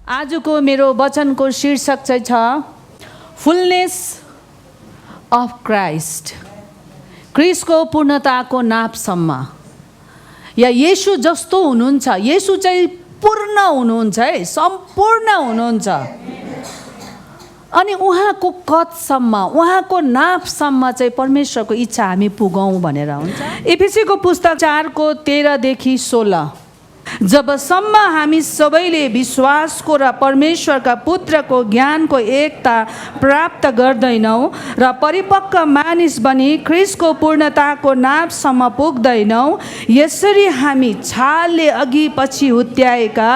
आजको मेरो वचनको शीर्षक चाहिँ छ फुलनेस अफ क्राइस्ट, क्रिस्टको पूर्णताको नापसम्म। या येशू जस्तो हुनुहुन्छ, येशू चाहिँ पूर्ण हुनुहुन्छ है, सम्पूर्ण हुनुहुन्छ। अनि उहाँको कदसम्म, उहाँको नापसम्म चाहिँ परमेश्वरको इच्छा हामी पुगौँ भनेर हुन्छ। एफिसीको पुस्तक 4:13 देखि 16, जबसम्म हामी सबैले विश्वासको र परमेश्वरका पुत्रको ज्ञानको एकता प्राप्त गर्दैनौँ र परिपक्व मानिस बनी ख्रिस्टको पूर्णताको नापसम्म पुग्दैनौँ, यसरी हामी छालले अघि पछि हुत्याएका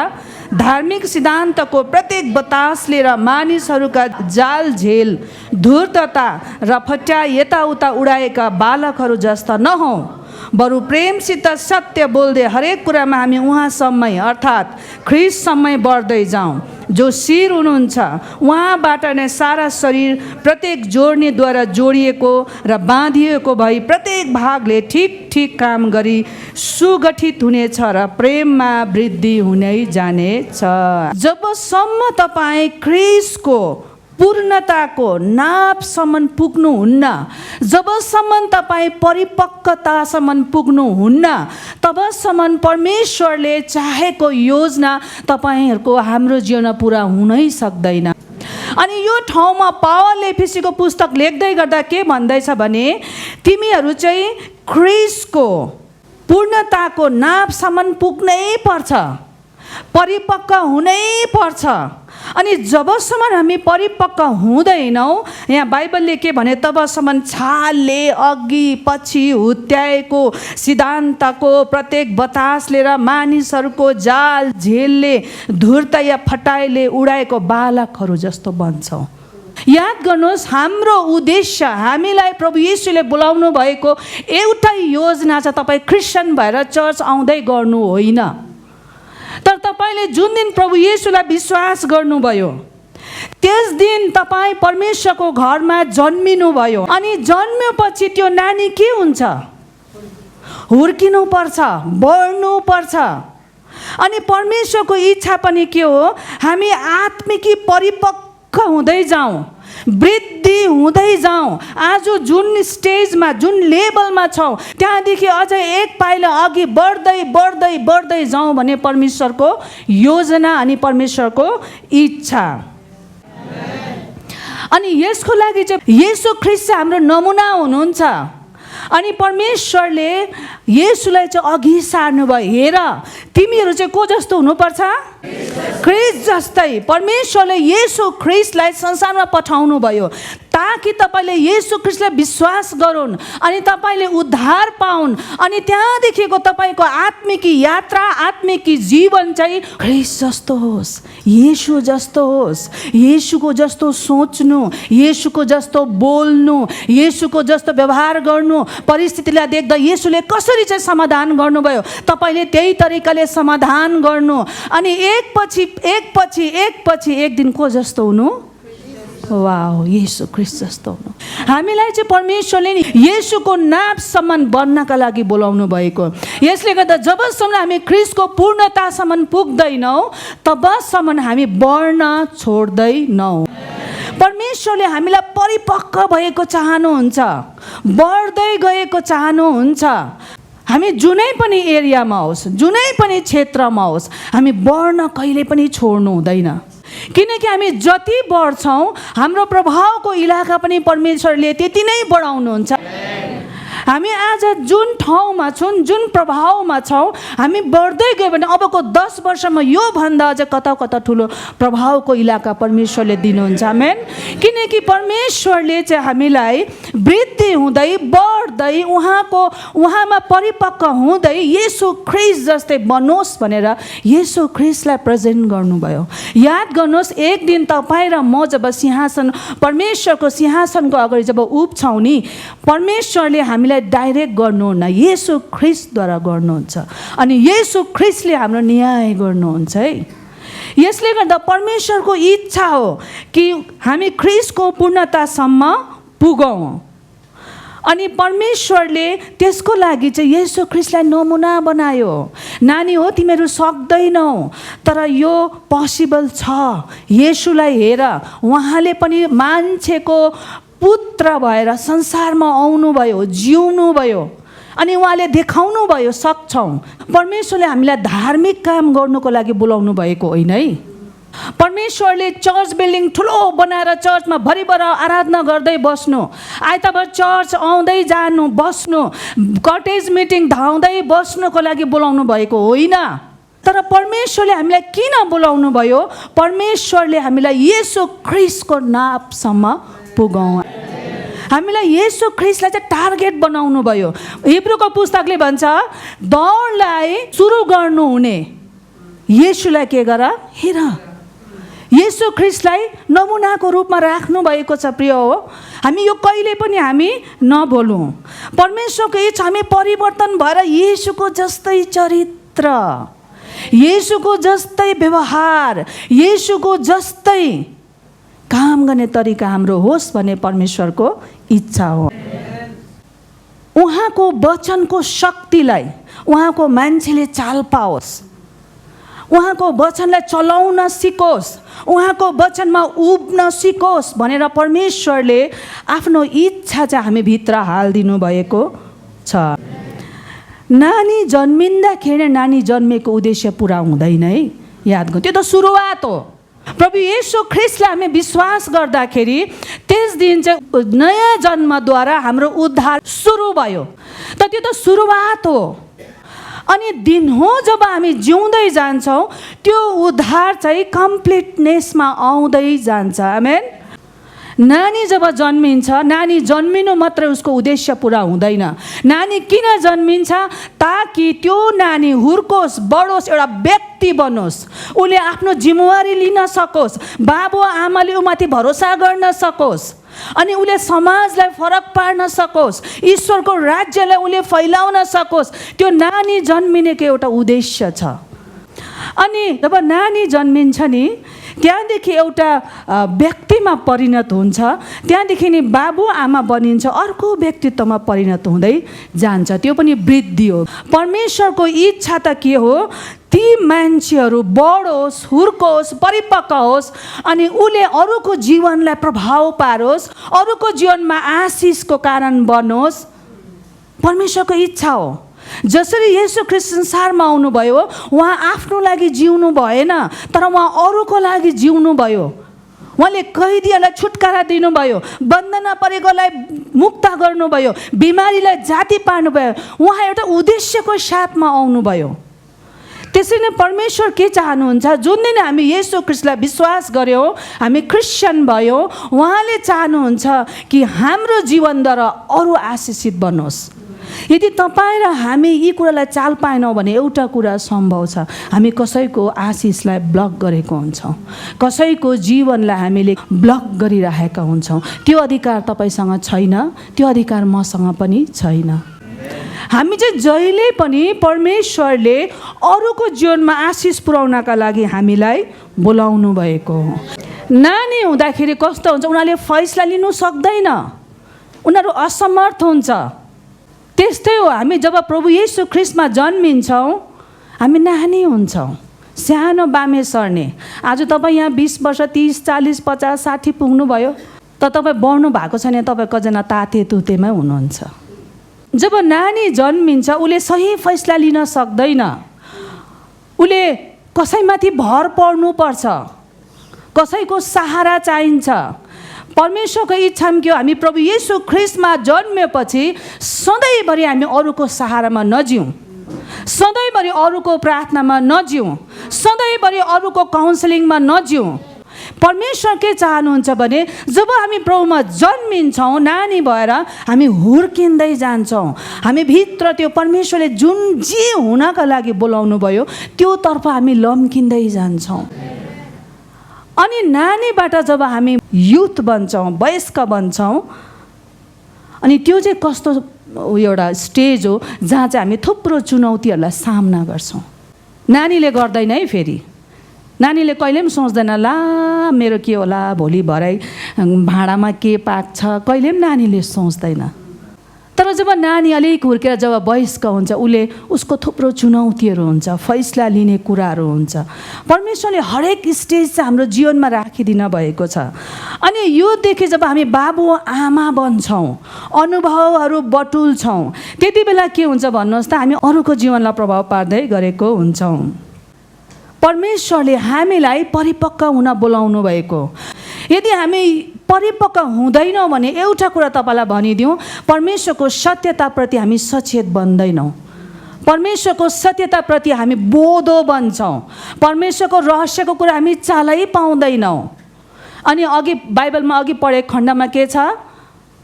धार्मिक सिद्धान्तको प्रत्येक बतासले र मानिसहरूका जाल झेल धूर्तता र फट्या यताउता उडाएका बालकहरू जस्ता नहौँ, बरु प्रेमसित सत्य बोल्दै हरेक कुरामा हामी उहाँसम्मै अर्थात् ख्रिस्टसम्मै बढ्दै जाउँ, जो शिर हुनुहुन्छ। उहाँबाट नै सारा शरीर प्रत्येक जोड्नेद्वारा जोडिएको र बाँधिएको भई प्रत्येक भागले ठिक ठिक काम गरी सुगठित हुनेछ र प्रेममा वृद्धि हुनै जानेछ। जबसम्म तपाईँ ख्रिस्टको पूर्णताको नापसम्म पुग्नुहुन्न, जबसम्म तपाईँ परिपक्वतासम्म पुग्नुहुन्न, तबसम्म परमेश्वरले चाहेको योजना तपाईँहरूको हाम्रो जीवनमा पुरा हुनै सक्दैन। अनि यो ठाउँमा पावलले एफिसीको पुस्तक लेख्दै गर्दा के भन्दैछ भने, तिमीहरू चाहिँ ख्रिस्टको पूर्णताको नापसम्म पुग्नै पर्छ, परिपक्व हुनै पर्छ। अनि जबसम्म हामी परिपक्व हुँदैनौँ, यहाँ बाइबलले के भने, तबसम्म छालले अघि पछि हुत्याएको सिद्धान्तको प्रत्येक बतासले र मानिसहरूको जाल झेलले धूर्त या फटाइले उडाएको बालकहरू जस्तो बन्छौँ। याद गर्नुहोस्, हाम्रो उद्देश्य, हामीलाई प्रभु येशूले बोलाउनु भएको एउटै योजना छ, तपाईँ क्रिस्चियन भएर चर्च आउँदै गर्नु होइन। तर तपाईँले जुन दिन प्रभु येशूलाई विश्वास गर्नुभयो, त्यस दिन तपाईँ परमेश्वरको घरमा जन्मिनुभयो। अनि जन्मेपछि त्यो नानी के हुन्छ? हुर्किनु पर्छ, बढ्नु पर्छ। अनि परमेश्वरको इच्छा पनि के हो? हामी आत्मिकी परिपक्व हुँदै जाउँ, वृद्धि हुँदै जाउँ। आज जुन स्टेजमा, जुन लेभलमा छौँ, त्यहाँदेखि अझ एक पाइला अघि बढ्दै बढ्दै बढ्दै जाउँ भने परमेश्वरको योजना अनि परमेश्वरको इच्छा। अनि यसको लागि चाहिँ येशू ख्रिस्ट हाम्रो नमुना हुनुहुन्छ। अनि परमेश्वरले येशूलाई चाहिँ अघि सार्नुभयो। हेर, तिमीहरू चाहिँ को जस्तो हुनुपर्छ? ख्रिस्ट जस्तै। परमेश्वरले येशू ख्रिस्टलाई संसारमा पठाउनु भयो ताकि तपाईँले येशू ख्रिस्टलाई विश्वास गरून् अनि तपाईँले उद्धार पाउन्। अनि त्यहाँदेखिको तपाईँको आत्मिकी यात्रा, आत्मिकी जीवन चाहिँ ख्रिस्ट जस्तो होस्, येशू जस्तो होस्, येशूको जस्तो सोच्नु, येशूको जस्तो बोल्नु, येशूको जस्तो व्यवहार गर्नु। परिस्थितिलाई देख्दा येशूले कसरी चाहिँ समाधान गर्नुभयो, तपाईँले त्यही तरिकाले समाधान गर्नु। अनि एक दिन को जस्तो हुनु? वाह, येशू ख्रिस्ट जस्तो हुनु। हामीलाई चाहिँ परमेश्वरले येशूको नापसम्म बन्नका लागि बोलाउनु भएको। यसले गर्दा जबसम्म हामी ख्रिस्टको पूर्णतासम्म पुग्दैनौँ, तबसम्म हामी बढ्न छोड्दैनौँ। परमेश्वरले हामीलाई परिपक्व भएको चाहनुहुन्छ, बढ्दै गएको चाहनुहुन्छ। हामी जुनै पनि एरियामा होस्, जुनै पनि क्षेत्रमा होस्, हामी बढ्न कहिले पनि छोड्नु हुँदैन। किनकि हामी जति बढ्छौँ, हाम्रो प्रभावको इलाका पनि परमेश्वरले त्यति नै बढाउनुहुन्छ। हामी आज जुन ठाउँमा छौँ, जुन प्रभावमा छौँ, हामी बढ्दै गयो भने अबको 10 वर्षमा योभन्दा अझ कता कता ठुलो प्रभावको इलाका परमेश्वरले दिनुहुन्छ। आमेन। किनकि परमेश्वरले चाहिँ हामीलाई वृद्धि हुँदै बढ्दै उहाँमा परिपक्व हुँदै येशू ख्रिस्ट जस्तै बनोस् भनेर येशू ख्रिस्टलाई प्रेजेन्ट गर्नुभयो। याद गर्नुहोस्, एक दिन तपाईँ र म जब परमेश्वरको सिंहासनको अगाडि जब उभिन्छौँ नि, परमेश्वरले हामीलाई डाइरेक्ट गर्नुहुन्न, येशू ख्रिस्टद्वारा गर्नुहुन्छ। अनि येशू ख्रिस्टले हाम्रो न्याय गर्नुहुन्छ है। यसले गर्दा परमेश्वरको इच्छा हो कि हामी ख्रिस्टको पूर्णतासम्म पुगौँ। अनि परमेश्वरले त्यसको लागि चाहिँ येशू ख्रीष्टलाई नमुना बनायो। नानी हो तिमीहरू सक्दैनौ, तर यो पोसिबल छ। येशूलाई हेर, उहाँले पनि मान्छेको पुत्र भएर संसारमा आउनुभयो, जिउनुभयो, अनि उहाँले देखाउनु भयो सक्छौँ। परमेश्वरले हामीलाई धार्मिक काम गर्नुको लागि बोलाउनु भएको होइन है। परमेश्वरले चर्च बिल्डिङ ठुलो बनाएर चर्चमा भरिभर आराधना गर्दै बस्नु, आइतबार चर्च आउँदै जानु बस्नु, कटेज मिटिङ धाउँदै बस्नुको लागि बोलाउनु भएको होइन। तर परमेश्वरले हामीलाई किन बोलाउनु भयो? परमेश्वरले हामीलाई येशू ख्रीष्टको नापसम्म पुगाउँ, हामीलाई येशू ख्रीष्टलाई चाहिँ टार्गेट बनाउनु भयो। हिब्रूको पुस्तकले भन्छ दौडलाई सुरु गर्नु हुने येशूलाई के गर? हेर, येशू ख्रीष्टलाई नमुनाको रूपमा राख्नु भएको छ। प्रिय हो, हामी यो कहिले पनि हामी नभुलौँ। परमेश्वरको इच्छा हामी परिवर्तन भएर येशूको जस्तै चरित्र, येशूको जस्तै व्यवहार, येशूको जस्तै काम गर्ने तरिका हाम्रो होस् भन्ने परमेश्वरको इच्छा हो। उहाँको वचनको शक्तिलाई उहाँको मान्छेले चाल पाओस्, उहाँको वचनलाई चलाउन सिकोस्, उहाँको वचनमा उब्न सिकोस् भनेर परमेश्वरले आफ्नो इच्छा चाहिँ हामी भित्र हालिदिनु भएको छ। नानी जन्मिँदाखेरि नानी जन्मेको उद्देश्य पुरा हुँदैन है, याद गर्नु। त्यो त सुरुवात हो। प्रभु येशू ख्रीष्टलाई हामी विश्वास गर्दाखेरि त्यस दिन चाहिँ नयाँ जन्मद्वारा हाम्रो उद्धार सुरु भयो। त त्यो त सुरुवात हो। अनि दिन हो जब हामी जिउँदै जान्छौँ, त्यो उद्धार चाहिँ कम्प्लिटनेसमा आउँदै जान्छ। आमेन। नानी जब जन्मिन्छ, नानी जन्मिनु मात्रै उसको उद्देश्य पुरा हुँदैन। नानी किन जन्मिन्छ? ताकि त्यो नानी हुर्कोस्, बढोस्, एउटा व्यक्ति बनोस्, उसले आफ्नो जिम्मेवारी लिन सकोस्, बाबु आमाले उमाथि भरोसा गर्न सकोस्, अनि उसले समाजलाई फरक पार्न सकोस्, ईश्वरको राज्यलाई उसले फैलाउन सकोस्। त्यो नानी जन्मिनेको एउटा उद्देश्य छ। अनि जब नानी जन्मिन्छ नि, त्यहाँदेखि एउटा व्यक्तिमा परिणत हुन्छ, त्यहाँदेखि नि बाबु आमा बनिन्छ, अर्को व्यक्तित्वमा परिणत हुँदै जान्छ। त्यो पनि वृद्धि हो। परमेश्वरको इच्छा त के हो? ती मान्छेहरू बढोस्, हुर्कोस्, परिपक्व होस्, अनि उसले अरूको जीवनलाई प्रभाव पारोस्, अरूको जीवनमा आशिषको कारण बनोस्। परमेश्वरको इच्छा हो। जसरी येशू ख्रीष्ट संसारमा आउनुभयो, उहाँ आफ्नो लागि जिउनु भएन, तर उहाँ अरूको लागि जिउनु भयो। उहाँले कैदीहरूलाई छुटकारा दिनुभयो, बन्धनमा परेकोलाई मुक्त गर्नुभयो, बिमारीलाई जाति पार्नुभयो। उहाँ एउटा उद्देश्यको साथमा आउनुभयो। त्यसरी नै परमेश्वर के चाहनुहुन्छ? जुन दिन हामी येशू ख्रीष्टलाई विश्वास गऱ्यौँ, हामी क्रिस्चियन भयौँ, उहाँले चाहनुहुन्छ कि हाम्रो जीवनद्वारा अरू आशिषित बनोस्। यदि तपाईँ र हामी यी कुरालाई चाल पाएनौँ भने एउटा कुरा सम्भव छ, हामी कसैको आशिषलाई ब्लक गरेको हुन्छौँ, कसैको जीवनलाई हामीले ब्लक गरिरहेका हुन्छौँ। त्यो अधिकार तपाईँसँग छैन, त्यो अधिकार मसँग पनि छैन। हामी चाहिँ जहिले पनि परमेश्वरले अरूको जीवनमा आशिष पुर्याउनका लागि हामीलाई बोलाउनु भएको हो। नानी हुँदाखेरि कस्तो हुन्छ? उनीहरूले फैसला लिनु सक्दैन, उनीहरू असमर्थ हुन्छ। त्यस्तै हो, हामी जब प्रभु येशू ख्रीष्टमा जन्मिन्छौँ, हामी नानी हुन्छौँ, सानो बामे सर्ने। आज तपाईँ यहाँ 20 वर्ष, 30, 40, 50, 60 पुग्नुभयो, त तपाईँ बढ्नु भएको छैन, तपाईँ कजना ताते तुतेमै हुनुहुन्छ। जब नानी जन्मिन्छ, उसले सही फैसला लिन सक्दैन, उसले कसैमाथि भर पर्नुपर्छ, कसैको सहारा चाहिन्छ। परमेश्वरको इच्छा के हो? हामी प्रभु येशू ख्रीष्टमा जन्मेपछि सधैँभरि हामी अरूको सहारामा नजिउँ, सधैँभरि अरूको प्रार्थनामा नजिउँ, सधैँभरि अरूको काउन्सिलिङमा नजिउँ। परमेश्वर के चाहनुहुन्छ भने जब हामी प्रभुमा जन्मिन्छौँ, नानी भएर हामी हुर्किँदै जान्छौँ, हामी भित्र त्यो परमेश्वरले जुन जे हुनका लागि बोलाउनु भयो त्योतर्फ हामी लम्किँदै जान्छौँ। अनि नानीबाट जब हामी युथ बन्छौँ, वयस्क बन्छौँ, अनि त्यो चाहिँ कस्तो एउटा स्टेज हो जहाँ चाहिँ हामी थुप्रो चुनौतीहरूलाई सामना गर्छौँ। नानीले गर्दैन है, फेरि नानीले कहिले पनि सोच्दैन ला मेरो के होला, भोलि भरै भाँडामा के पाक्छ, कहिले पनि नानीले सोच्दैन। तर जब नानी अलिक हुर्केर जब वयस्क हुन्छ उसको थुप्रो चुनौतीहरू हुन्छ, फैसला लिने कुराहरू हुन्छ। परमेश्वरले हरेक स्टेज चाहिँ हाम्रो जीवनमा राखिदिन भएको छ। अनि योदेखि जब हामी बाबु आमा बन्छौँ, अनुभवहरू बटुल्छौँ, त्यति बेला के हुन्छ भन्नुहोस् त, हामी अरूको जीवनलाई प्रभाव पार्दै गरेको हुन्छौँ। परमेश्वरले हामीलाई परिपक्व हुन बोलाउनु भएको। यदि हामी परिपक्व हुँदैनौँ भने एउटा कुरा तपाईँलाई भनिदिउँ, परमेश्वरको सत्यताप्रति हामी सचेत बन्दैनौँ, परमेश्वरको सत्यताप्रति हामी बोधो बन्छौँ, परमेश्वरको रहस्यको कुरा हामी चालै पाउँदैनौँ। अनि अघि बाइबलमा अघि पढेको खण्डमा के छ,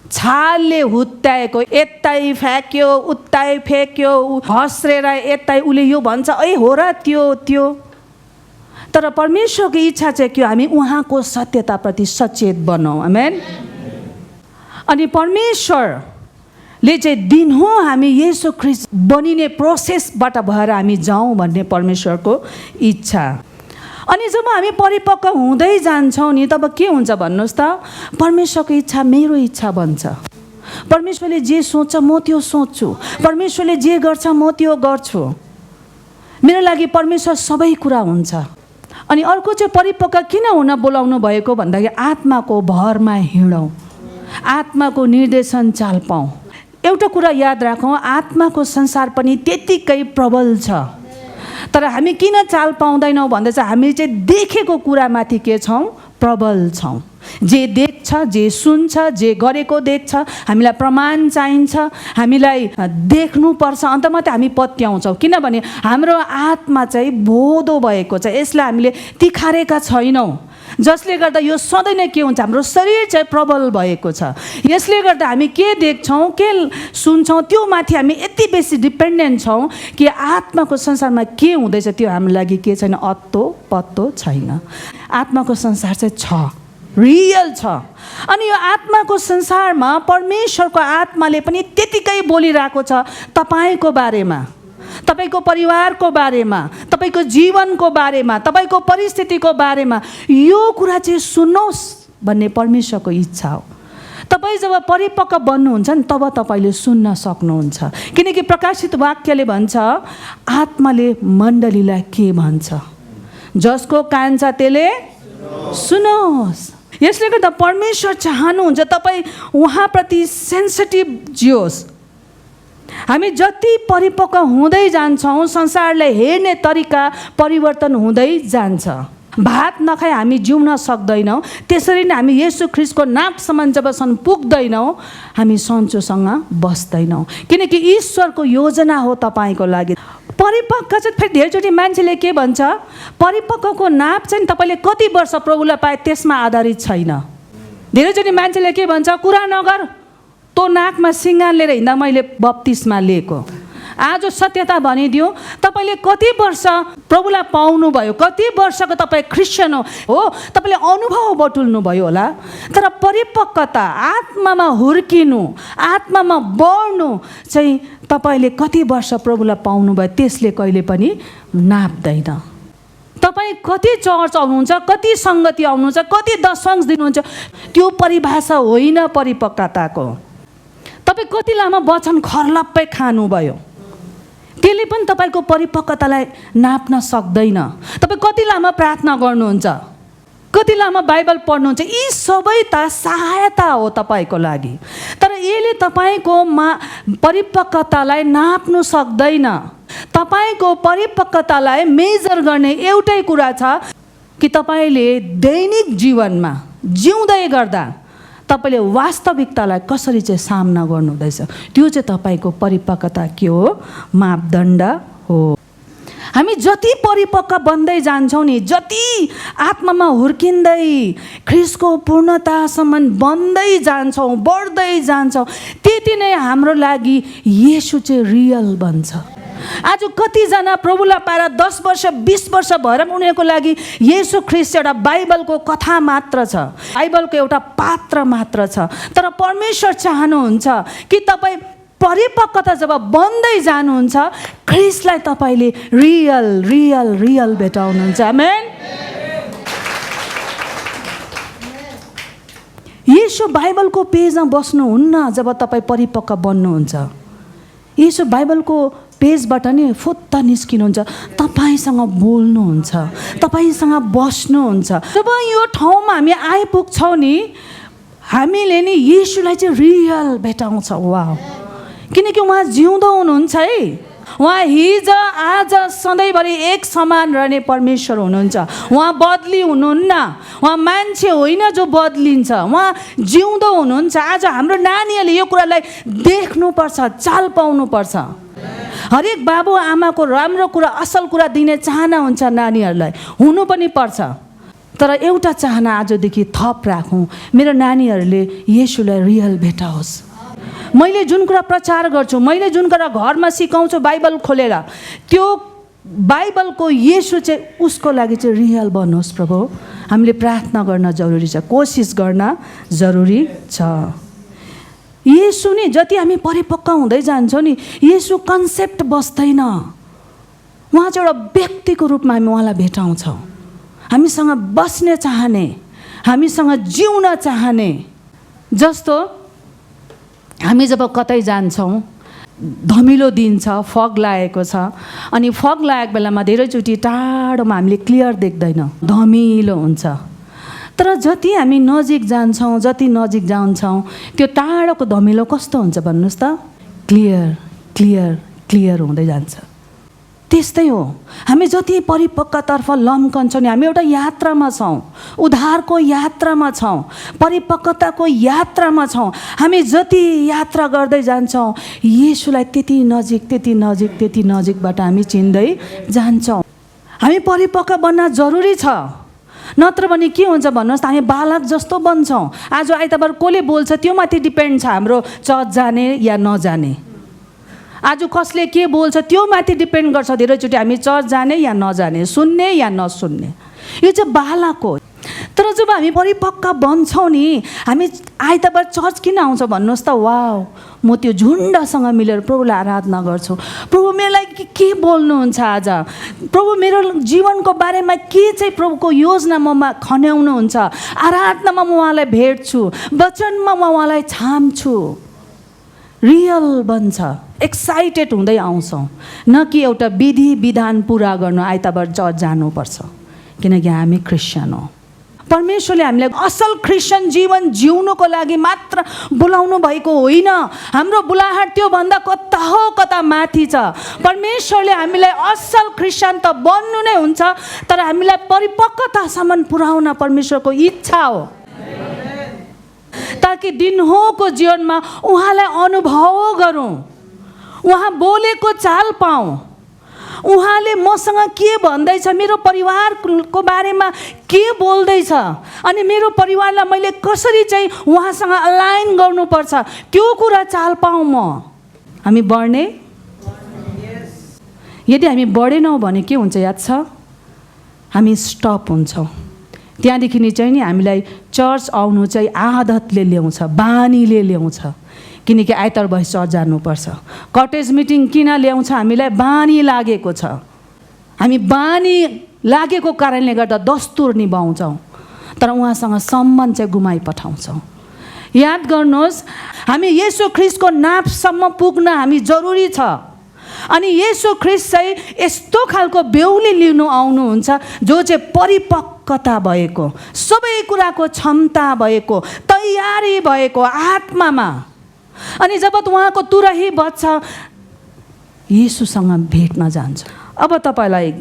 छालले हुत्याएको, यतै फ्याँक्यो उतै फ्याँक्यो, हस्रेर यतै उसले यो भन्छ, ऐ हो र त्यो। तर परमेश्वरको इच्छा चाहिँ के हो, हामी उहाँको सत्यताप्रति सचेत बनौँ। आमेन। अनि परमेश्वरले चाहिँ दिनहुँ हामी येशू ख्रीष्ट बनिने प्रोसेसबाट भएर हामी जाउँ भन्ने परमेश्वरको इच्छा। अनि जब हामी परिपक्व हुँदै जान्छौँ नि, तब के हुन्छ भन्नुहोस् त, परमेश्वरको इच्छा मेरो इच्छा बन्छ। परमेश्वरले जे सोच्छ म त्यो सोच्छु, परमेश्वरले जे गर्छ म त्यो गर्छु। मेरो लागि परमेश्वर सबै कुरा हुन्छ। अनि अर्को चाहिँ परिपक्व किन हुन बोलाउनु भएको भन्दाखेरि आत्माको भरमा हिँडौँ, आत्माको निर्देशन चाल पाऊँ। एउटा कुरा याद राखौँ, आत्माको संसार पनि त्यत्तिकै प्रबल छ। तर हामी किन चाल पाउँदैनौँ भन्दा चाहिँ हामी चाहिँ देखेको कुरामाथि के छौँ, प्रबल छौँ। जे देख्छ, जे सुन्छ, जे गरेको देख्छ, हामीलाई प्रमाण चाहिन्छ, हामीलाई देख्नुपर्छ, अन्त मात्रै हामी पत्याउँछौँ। किनभने हाम्रो आत्मा चाहिँ बोधो भएको छ, यसलाई हामीले तिखारेका छैनौँ, जसले गर्दा यो सधैँ नै के हुन्छ, हाम्रो शरीर चाहिँ प्रबल भएको छ। यसले गर्दा हामी के देख्छौँ, के सुन्छौँ, त्यो माथि हामी यति बेसी डिपेन्डेन्ट छौँ कि आत्माको संसारमा के हुँदैछ त्यो हाम्रो लागि के छैन, अत्तो पत्तो छैन। आत्माको संसार चाहिँ छ, रियल छ। अनि यो आत्माको संसारमा परमेश्वरको आत्माले पनि त्यतिकै बोलिरहेको छ तपाईँको बारेमा, तपाईँको परिवारको बारेमा, तपाईँको जीवनको बारेमा, तपाईँको परिस्थितिको बारेमा। यो कुरा चाहिँ सुन्नुहोस् भन्ने परमेश्वरको इच्छा हो। तपाईँ जब परिपक्व बन्नुहुन्छ नि, तब तपाईँले सुन्न सक्नुहुन्छ। किनकि प्रकाशित वाक्यले भन्छ, आत्माले मण्डलीलाई के भन्छ, जसको कान छ त्यसले सुनोस्। यसले गर्दा परमेश्वर चाहनुहुन्छ तपाईँ उहाँप्रति सेन्सिटिभ जियोस्। हामी जति परिपक्व हुँदै जान्छौँ, संसारलाई हेर्ने तरिका परिवर्तन हुँदै जान्छ। भात नखाई हामी जिउन सक्दैनौँ, त्यसरी नै हामी येशू ख्रीष्टको नापसम्म जबसम्म पुग्दैनौँ, हामी सन्चोसँग बस्दैनौँ। किनकि ईश्वरको योजना हो तपाईँको लागि। परिपक्व चाहिँ फेरि धेरैचोटि मान्छेले के भन्छ, परिपक्वको नाप चाहिँ तपाईँले कति वर्ष प्रभुलाई पाए त्यसमा आधारित छैन। धेरैचोटि मान्छेले के भन्छ, कुरा नगर, तँ नाकमा सिँगार लिएर हिँड्दा मैले बप्तिस्मा लिएको। आज सत्यता भनिदिउँ, तपाईँले कति वर्ष प्रभुलाई पाउनुभयो, कति वर्षको तपाईँ क्रिस्चियन हो, तपाईँले अनुभव बटुल्नु भयो होला। तर परिपक्वता, आत्मामा हुर्किनु, आत्मामा बढ्नु चाहिँ तपाईँले कति वर्ष प्रभुलाई पाउनुभयो त्यसले कहिले पनि नाप्दैन। तपाईँ कति चर्च आउनुहुन्छ, कति सङ्गति आउनुहुन्छ, कति दशंश दिनुहुन्छ, त्यो परिभाषा होइन परिपक्वताको। तपाईँ कति लामो वचन खर्लप्पै खानुभयो, त्यसले पनि तपाईँको परिपक्वतालाई नाप्न सक्दैन। तपाईँ कति लामो प्रार्थना गर्नुहुन्छ, कति लामो बाइबल पढ्नुहुन्छ, यी सबै त सहायता हो तपाईँको लागि। तर यसले तपाईँको परिपक्वतालाई नाप्नु सक्दैन। तपाईँको परिपक्वतालाई मेजर गर्ने एउटै कुरा छ कि तपाईँले दैनिक जीवनमा जिउँदै गर्दा तपाईँले वास्तविकतालाई कसरी चाहिँ सामना गर्नुहुँदैछ, त्यो चाहिँ तपाईँको परिपक्वता के हो, मापदण्ड हो। हामी जति परिपक्व बन्दै जान्छौँ नि, जति आत्मामा हुर्किँदै ख्रीष्टको पूर्णतासम्म बन्दै जान्छौँ, बढ्दै जान्छौँ, त्यति नै हाम्रो लागि येशू चाहिँ रियल बन्छ। आज कतिजना प्रभुलाई पाएर 10 वर्ष 20 वर्ष भएर पनि उनीहरूको लागि येशू ख्रीष्ट एउटा बाइबलको कथा मात्र छ, बाइबलको एउटा पात्र मात्र छ। तर परमेश्वर चाहनुहुन्छ कि तपाईँ परिपक्वता जब बन्दै जानुहुन्छ, ख्रीष्टलाई तपाईँले रियल रियल रियल भेटाउनुहुन्छ। आमेन। यसो बाइबलको पेजमा बस्नुहुन्न जब तपाईँ परिपक्व बन्नुहुन्छ। यसो बाइबलको पेजबाट नि फुत्त निस्किनुहुन्छ, तपाईँसँग बोल्नुहुन्छ, तपाईँसँग बस्नुहुन्छ। जब यो ठाउँमा हामी आइपुग्छौँ नि, हामीले नि येशूलाई चाहिँ रियल भेटाउँछ। वाह, किनकि उहाँ जिउँदो हुनुहुन्छ है। उहाँ हिजो आज सधैँभरि एक समान रहने परमेश्वर हुनुहुन्छ। उहाँ बदली हुनुहुन्न। उहाँ मान्छे होइन जो बदलिन्छ, उहाँ जिउँदो हुनुहुन्छ। आज हाम्रो नानीहरूले यो कुरालाई देख्नुपर्छ, चाल पाउनुपर्छ। हरेक बाबु आमाको राम्रो कुरा, असल कुरा दिने चाहना हुन्छ नानीहरूलाई, हुनु पनि पर्छ। तर एउटा चाहना आजदेखि थप राखौँ, मेरो नानीहरूले येशूलाई रियल भेटाओस्। मैले जुन कुरा प्रचार गर्छु, मैले जुन कुरा घरमा सिकाउँछु बाइबल खोलेर, त्यो बाइबलको येशू चाहिँ उसको लागि चाहिँ रियल बनोस्। प्रभु, हामीले प्रार्थना गर्न जरुरी छ, कोसिस गर्न जरुरी छ। येशू नि जति हामी परिपक्व हुँदै जान्छौँ नि, येशू कन्सेप्ट बस्दैन। उहाँ चाहिँ एउटा व्यक्तिको रूपमा हामी उहाँलाई भेटाउँछौँ। हामीसँग बस्ने चाहने, हामीसँग जिउन चाहने। जस्तो हामी जब कतै जान्छौँ, धमिलो दिन छ, फग लागेको छ, अनि फग लागेको बेलामा धेरैचोटि टाढोमा हामीले क्लियर देख्दैन, धमिलो हुन्छ। तर जति हामी नजिक जान्छौँ, जति नजिक जान्छौँ, त्यो टाढोको धमिलो कस्तो हुन्छ भन्नुहोस् त? क्लियर क्लियर क्लियर हुँदै जान्छ। त्यस्तै हो, हामी जति परिपक्वतर्फ लम्कन्छौँ नि, हामी एउटा यात्रामा छौँ, उद्धारको यात्रामा छौँ, परिपक्वताको यात्रामा छौँ। हामी जति यात्रा गर्दै जान्छौँ, येशूलाई त्यति नजिक त्यति नजिक त्यति नजिकबाट हामी चिन्दै जान्छौँ। हामी परिपक्व बन्न जरुरी छ, नत्र भने के हुन्छ भन्नुहोस् त? हामी बालक जस्तो बन्छौँ। आज आइतबार कसले बोल्छ त्यो माथि डिपेन्ड छ हाम्रो चर्च जाने या नजाने। आज कसले के बोल्छ त्यो माथि डिपेन्ड गर्छ धेरैचोटि हामी चर्च जाने या नजाने, सुन्ने या नसुन्ने। यो चाहिँ बालक हो। तर जब हामी परिपक्व बन्छौँ नि, हामी आइतबार चर्च किन आउँछ भन्नुहोस् त? वाउ, म त्यो झुन्डसँग मिलेर प्रभुलाई आराधना गर्छु। प्रभु मेरो लागि के बोल्नुहुन्छ आज? प्रभु मेरो जीवनको बारेमा के चाहिँ प्रभुको योजना ममा खन्याउनुहुन्छ? आराधनामा म उहाँलाई भेट्छु, वचनमा म उहाँलाई छाम्छु। रियल बन्छ, एक्साइटेड हुँदै आउँछौँ, न कि एउटा विधि विधान पुरा गर्न आइतबार चर्च जानुपर्छ, किनकि हामी क्रिस्चियन हो। परमेश्वरले हामीलाई असल क्रिस्चियन जीवन जिउनुको लागि मात्र बोलाउनु भएको होइन। हाम्रो बुलाहाट त्योभन्दा कता हो कता माथि छ। परमेश्वरले हामीलाई असल क्रिस्चियन त बन्नु नै हुन्छ, तर हामीलाई परिपक्वतासम्म पुर्याउन परमेश्वरको इच्छा हो, ताकि दिनहोको जीवनमा उहाँलाई अनुभव गरौँ, उहाँ बोलेको चाल पाऊँ, उहाँले मसँग के भन्दैछ, मेरो परिवारको बारेमा के बोल्दैछ, अनि मेरो परिवारलाई मैले कसरी चाहिँ उहाँसँग अलाइन गर्नुपर्छ, त्यो कुरा चाल पाऊँ म। हामी बढ्ने, यदि हामी बढेनौँ भने के हुन्छ याद छ? हामी स्टप हुन्छौँ। त्यहाँदेखि नि चाहिँ नि हामीलाई चर्च आउनु चाहिँ आदतले ल्याउँछ, बानीले ल्याउँछ। किनकि आइतबार भए चर्च जानुपर्छ। कटेज मिटिङ किन ल्याउँछ? हामीलाई बानी लागेको छ। हामी बानी लागेको कारणले गर्दा दस्तुर निभाउँछौँ, तर उहाँसँग सम्बन्ध चाहिँ गुमाइ पठाउँछौँ। याद गर्नुहोस्, हामी येशू ख्रीष्टको नापसम्म पुग्न हामी जरुरी छ। अनि येशू ख्रीष्ट चाहिँ यस्तो खालको बेहुली लिनु आउनुहुन्छ जो चाहिँ परिपक्वता भएको, सबै कुराको क्षमता भएको, तयारी भएको आत्मामा। अनि जब उहाँको तुरही बच्छ, येशूसँग भेट्न जान्छ। अब तपाईँलाई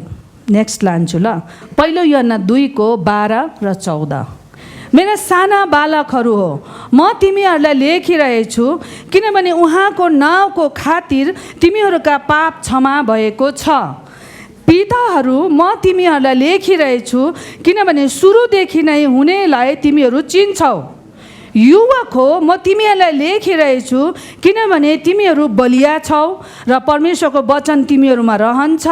नेक्स्ट लान्छु ल। पहिलो यूहन्ना 2:12 र 14। मेरा साना बालकहरू हो, म तिमीहरूलाई लेखिरहेछु, किनभने उहाँको नाउँको खातिर तिमीहरूका पाप क्षमा भएको छ। पिताहरू, म तिमीहरूलाई लेखिरहेछु, किनभने सुरुदेखि नै हुनेलाई तिमीहरू चिन्छौ। युवक हो, म तिमीहरूलाई लेखिरहेछु, किनभने तिमीहरू बलिया छौ र परमेश्वरको वचन तिमीहरूमा रहन्छ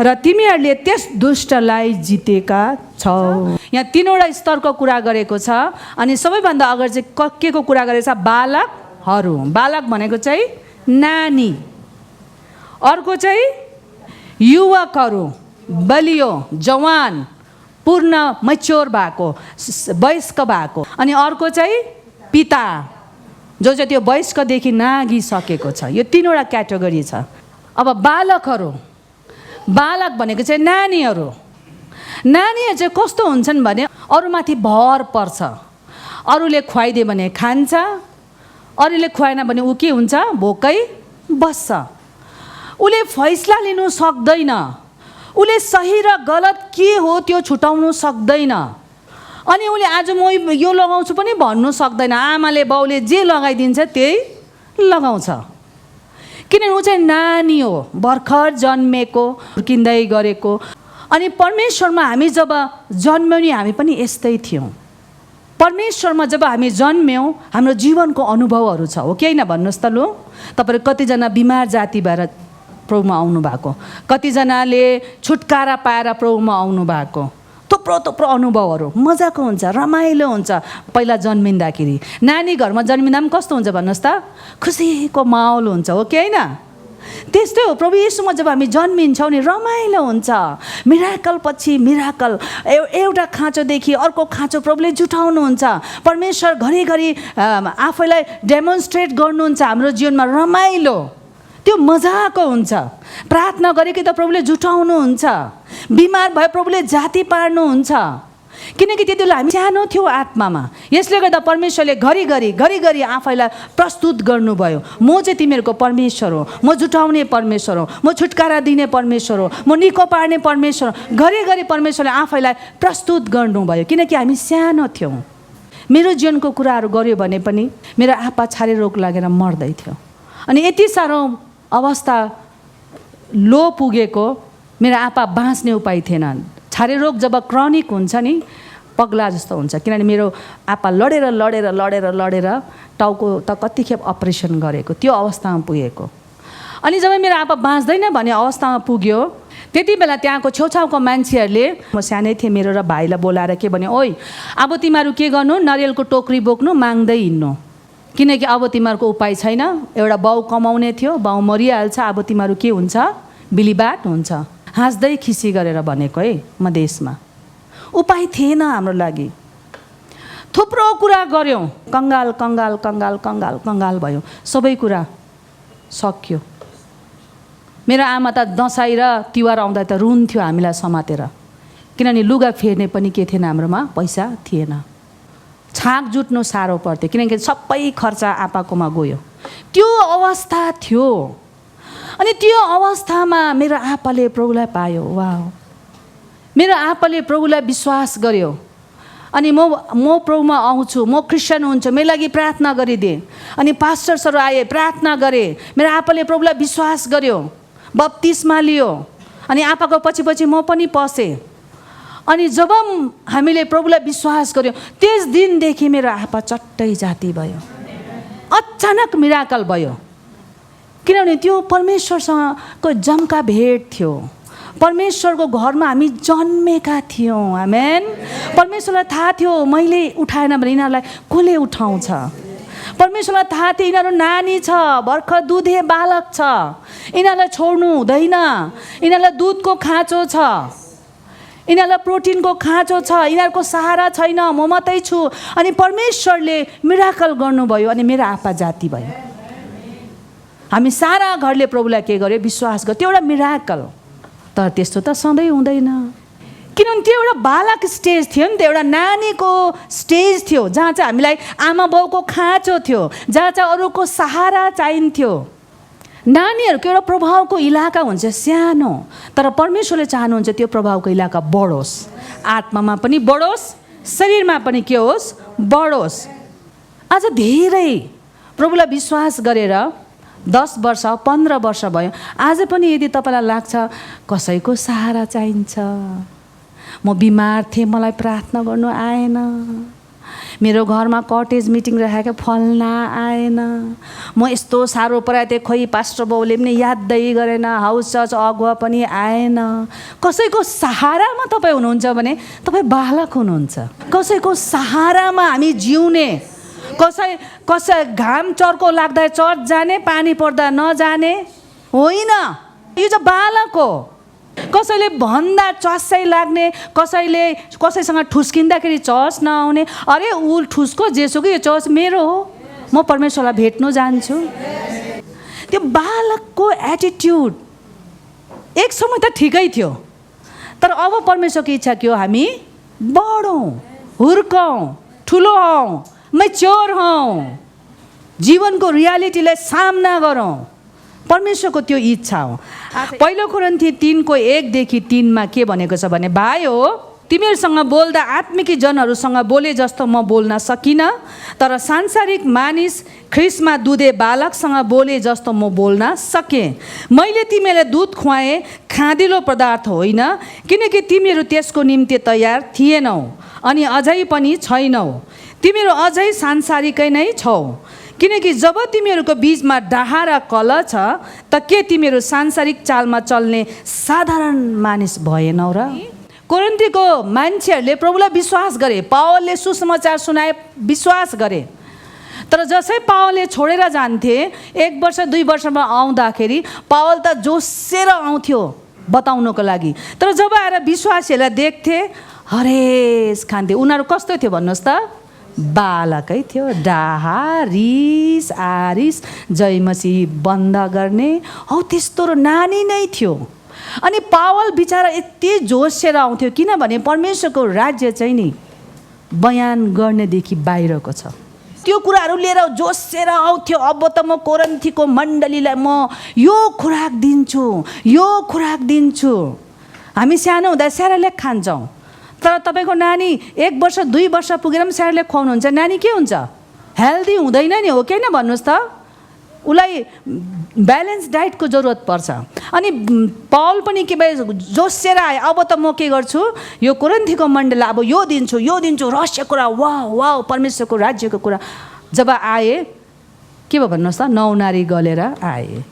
र तिमीहरूले त्यस दुष्टलाई जितेका छौ। यहाँ तीनवटा स्तरको कुरा गरेको छ। अनि सबैभन्दा अगाडि चाहिँ के को कुरा गरेको छ? बालकहरू। बालक भनेको चाहिँ नानी, अर्को चाहिँ युवकहरू, बलियो, जवान, पूर्ण मैच्योर भएको, वयस्क भएको, अनि अर्को चाहिँ पिता जो चाहिँ त्यो वयस्कदेखि नागिसकेको छ। यो तीनवटा क्याटेगोरी छ। अब बालकहरू, बालक भनेको चाहिँ नानीहरू। नानीहरू चाहिँ कस्तो हुन्छन् भने अरूमाथि भर पर्छ। अरूले खुवाइदियो भने खान्छ, अरूले खुवाएन भने ऊ के हुन्छ, भोकै बस्छ। उसले फैसला लिनु सक्दैन, उसले सही र गलत के हो त्यो छुटाउनु सक्दैन। अनि उसले आज म यो लगाउँछु पनि भन्नु सक्दैन। आमाले बाउले जे लगाइदिन्छ त्यही लगाउँछ, किनभने ऊ चाहिँ नानी हो, भर्खर जन्मेको, हुर्किँदै गरेको। अनि परमेश्वरमा हामी जब जन्म्यौँ नि हामी पनि यस्तै थियौँ। परमेश्वरमा जब हामी जन्म्यौँ हाम्रो जीवनको अनुभवहरू छ, हो कि होइन भन्नुहोस् त। लु, तपाईँहरू कतिजना बिमार जाति भएर प्रभुमा आउनु भएको, कतिजनाले छुटकारा पाएर प्रभुमा आउनु भएको, थुप्रो थुप्रो अनुभवहरू मजाको हुन्छ, रमाइलो हुन्छ। पहिला जन्मिँदाखेरि नानी घरमा जन्मिँदा पनि कस्तो हुन्छ भन्नुहोस् त, खुसीको माहौल हुन्छ, हो कि होइन। त्यस्तै हो प्रभु येशूमा जब हामी जन्मिन्छौँ नि रमाइलो हुन्छ। मिराकल पछि मिराकल, एउटा खाँचोदेखि अर्को खाँचो प्रभुले जुटाउनुहुन्छ। परमेश्वर घरिघरि आफैलाई डेमोन्स्ट्रेट गर्नुहुन्छ हाम्रो जीवनमा, रमाइलो, त्यो मजाको हुन्छ। प्रार्थना गरेकै त प्रभुले जुटाउनुहुन्छ, बिमार भए प्रभुले जाती पार्नुहुन्छ, किनकि त्यति बेला हामी सानो थियौँ आत्मामा। यसले गर्दा परमेश्वरले घरिघरि आफैलाई प्रस्तुत गर्नुभयो। म चाहिँ तिमीहरूको परमेश्वर हो, म जुटाउने परमेश्वर हो, म छुटकारा दिने परमेश्वर हो, म निको पार्ने परमेश्वर हो। घरिघरि परमेश्वरले आफैलाई प्रस्तुत गर्नुभयो, किनकि हामी सानो थियौँ। मेरो जीवनको कुराहरू गऱ्यो भने पनि मेरो आप्पा छारे रोग लागेर मर्दै थियो। अनि यति साह्रो अवस्था लो पुगेको, मेरो आप्पा बाँच्ने उपाय थिएन। छारे रोग जब क्रोनिक हुन्छ नि पगला जस्तो हुन्छ, किनभने मेरो आप्पा लडेर टाउको त कतिखेप अपरेसन गरेको, त्यो अवस्थामा पुगेको। अनि जब मेरो आप्पा बाँच्दैन भन्ने अवस्थामा पुग्यो, त्यति बेला त्यहाँको छेउछाउको मान्छेहरूले, म सानै थिएँ, मेरो र भाइलाई बोलाएर के भन्यो, ओइ अब तिमीहरू के गर्नु, नरियलको टोकरी बोक्नु, माग्दै हिँड्नु, किनकि अब तिमीहरूको उपाय छैन। एउटा बाउ कमाउने थियो, बाउ मरिहाल्छ, अब तिमीहरू के हुन्छ, बिलिबाट हुन्छ। हाँस्दै खिसी गरेर भनेको है मधेसमा। उपाय थिएन हाम्रो लागि। थुप्रो कुरा गऱ्यौँ, कङ्गाल भयो, सबै कुरा सक्यो। मेरो आमा त दसैँ र तिहार आउँदा त रुन्थ्यो हामीलाई समातेर, किनभने लुगा फेर्ने पनि के थिएन हाम्रोमा, पैसा थिएन। छाक जुट्नु साह्रो पर्थ्यो, किनकि सबै खर्च आप्पाकोमा गयो। त्यो अवस्था थियो। अनि त्यो अवस्थामा मेरो आप्पाले प्रभुलाई पायो। वाह, मेरो आप्पाले प्रभुलाई विश्वास गर्यो। अनि म प्रभुमा आउँछु, म क्रिस्चियन हुन्छु, मेरो लागि प्रार्थना गरिदिए। अनि पास्टर्सहरू आए, प्रार्थना गरे, मेरो आप्पाले प्रभुलाई विश्वास गर्यो, बप्तिस्मा लियो। अनि आप्पाको पछि म पनि पसेँ। अनि जब हामीले प्रभुलाई विश्वास गर्यो त्यस दिनदेखि मेरो आप्पा चट्टै जाति भयो। अचानक मिराकल भयो, किनभने त्यो परमेश्वरसँगको जम्का भेट थियो। परमेश्वरको घरमा हामी जन्मेका थियौँ। आमेन। परमेश्वरलाई थाहा थियो मैले उठाएन भने यिनीहरूलाई कसले उठाउँछ। परमेश्वरलाई थाहा थियो यिनीहरू नानी छ, भर्खर दुधे बालक छ, यिनीहरूलाई छोड्नु हुँदैन, यिनीहरूलाई दुधको खाँचो छ, यिनीहरूलाई प्रोटिनको खाँचो छ, यिनीहरूको सहारा छैन, म मात्रै छु। अनि परमेश्वरले मिराकल गर्नुभयो अनि मेरो आप्पा जाति भयो। हामी सारा घरले प्रभुलाई के गर्यो, विश्वास गर्यो। त्यो एउटा मिराकल। तर त्यस्तो त सधैँ हुँदैन, किनभने त्यो एउटा बालक स्टेज थियो नि त, एउटा नानीको स्टेज थियो, जहाँ चाहिँ हामीलाई आमा बाउको खाँचो थियो, जहाँ चाहिँ अरूको सहारा चाहिन्थ्यो। नानीहरूको एउटा प्रभावको इलाका हुन्छ सानो, तर परमेश्वरले चाहनुहुन्छ त्यो प्रभावको इलाका बढोस्, आत्मामा पनि बढोस्, शरीरमा पनि के होस्, बढोस्। आज धेरै प्रभुलाई विश्वास गरेर 10 वर्ष 15 वर्ष भयो। आज पनि यदि तपाईँलाई लाग्छ कसैको सहारा चाहिन्छ, म बिमार थिएँ, मलाई प्रार्थना गर्नु आएन, मेरो घरमा कटेज मिटिङ राखेको फल्ना आएन, म यस्तो साह्रो पराएको थिएँ, खोइ पास्टर बाउले पनि यादै गरेन, हाउस चर्च अगुवा पनि आएन। कसैको सहारामा तपाईँ हुनुहुन्छ भने तपाईँ बालक हुनुहुन्छ। कसैको सहारामा हामी जिउने, कसै घाम चर्को लाग्दा चर्च जाने, पानी पर्दा नजाने होइन, यो चाहिँ बालक हो। कसैले भन्दा चस्सै लाग्ने, कसैसँग ठुस्किँदाखेरि चर्च नआउने, अरे ऊ ठुस्को जेसुकै यो चर्च मेरो हो, म परमेश्वरलाई भेट्नु जान्छु। त्यो बालकको एटिट्युड एक समय त ठिकै थियो, तर अब परमेश्वरको इच्छा के हो? हामी बढौँ, हुर्कौँ, ठुलो हौँ, मैच्योर हौँ, जीवनको रियालिटीलाई सामना गरौँ। परमेश्वरको त्यो इच्छा हो। पहिलो कोरिन्थी 3:1-3 के भनेको छ भने, भाइ हो तिमीहरूसँग बोल्दा आत्मिकी जनहरूसँग बोले जस्तो म बोल्न सकिनँ, तर सांसारिक मानिस ख्रिस्टमा दुधे बालकसँग बोले जस्तो म बोल्न सकेँ। मैले तिमीहरूलाई दुध खुवाएँ, खाँदिलो पदार्थ होइन, किनकि तिमीहरू त्यसको निम्ति तयार थिएनौ अनि अझै पनि छैनौ। तिमीहरू अझै सांसारिकै नै छौ, किनकि जब तिमीहरूको बिचमा डाहा र कल छ त के तिमीहरू सांसारिक चालमा चल्ने साधारण मानिस भएनौ र? कोरिन्थीको मान्छेहरूले प्रभुलाई विश्वास गरे, पावलले सुसमाचार सुनाए, विश्वास गरे। तर जसै पावलले छोडेर जान्थे, 1 वर्ष 2 वर्षमा आउँदाखेरि पावल त जोसेर आउँथ्यो बताउनको लागि, तर जब आएर विश्वासीहरूलाई देख्थे हरेस खान्थे। उनीहरू कस्तो थियो भन्नुहोस् त? बालकै थियो, डाहा, रिस, आरिस, जयमसी बन्द गर्ने हौ त्यस्तो र नानी नै थियो। अनि पावल बिचारा यति जोसेर आउँथ्यो, किनभने परमेश्वरको राज्य चाहिँ नि बयान गर्नेदेखि बाहिरको छ। त्यो कुराहरू लिएर जोसेर आउँथ्यो। अब त म कोरिन्थीको मण्डलीलाई म यो खुराक दिन्छु, यो खुराक दिन्छु। हामी सानो हुँदा सेरेलेक खान्छौँ, तर तपाईँको नानी 1 वर्ष 2 वर्ष पुगेर पनि सेरेलेक खुवाउनुहुन्छ, नानी के हुन्छ? हेल्दी हुँदैन नि, हो कि होइन भन्नुहोस् त? उसलाई ब्यालेन्स डाइटको जरुरत पर्छ। अनि पावल पनि के भयो, जोसेर आए, अब त म के गर्छु, यो कोरिन्थीको मण्डलीलाई अब यो दिन्छु, यो दिन्छु, रहस्य कुरा, वाह वाह परमेश्वरको राज्यको कुरा। जब आए के भयो भन्नुहोस् त? 9 नारी गलेर आए,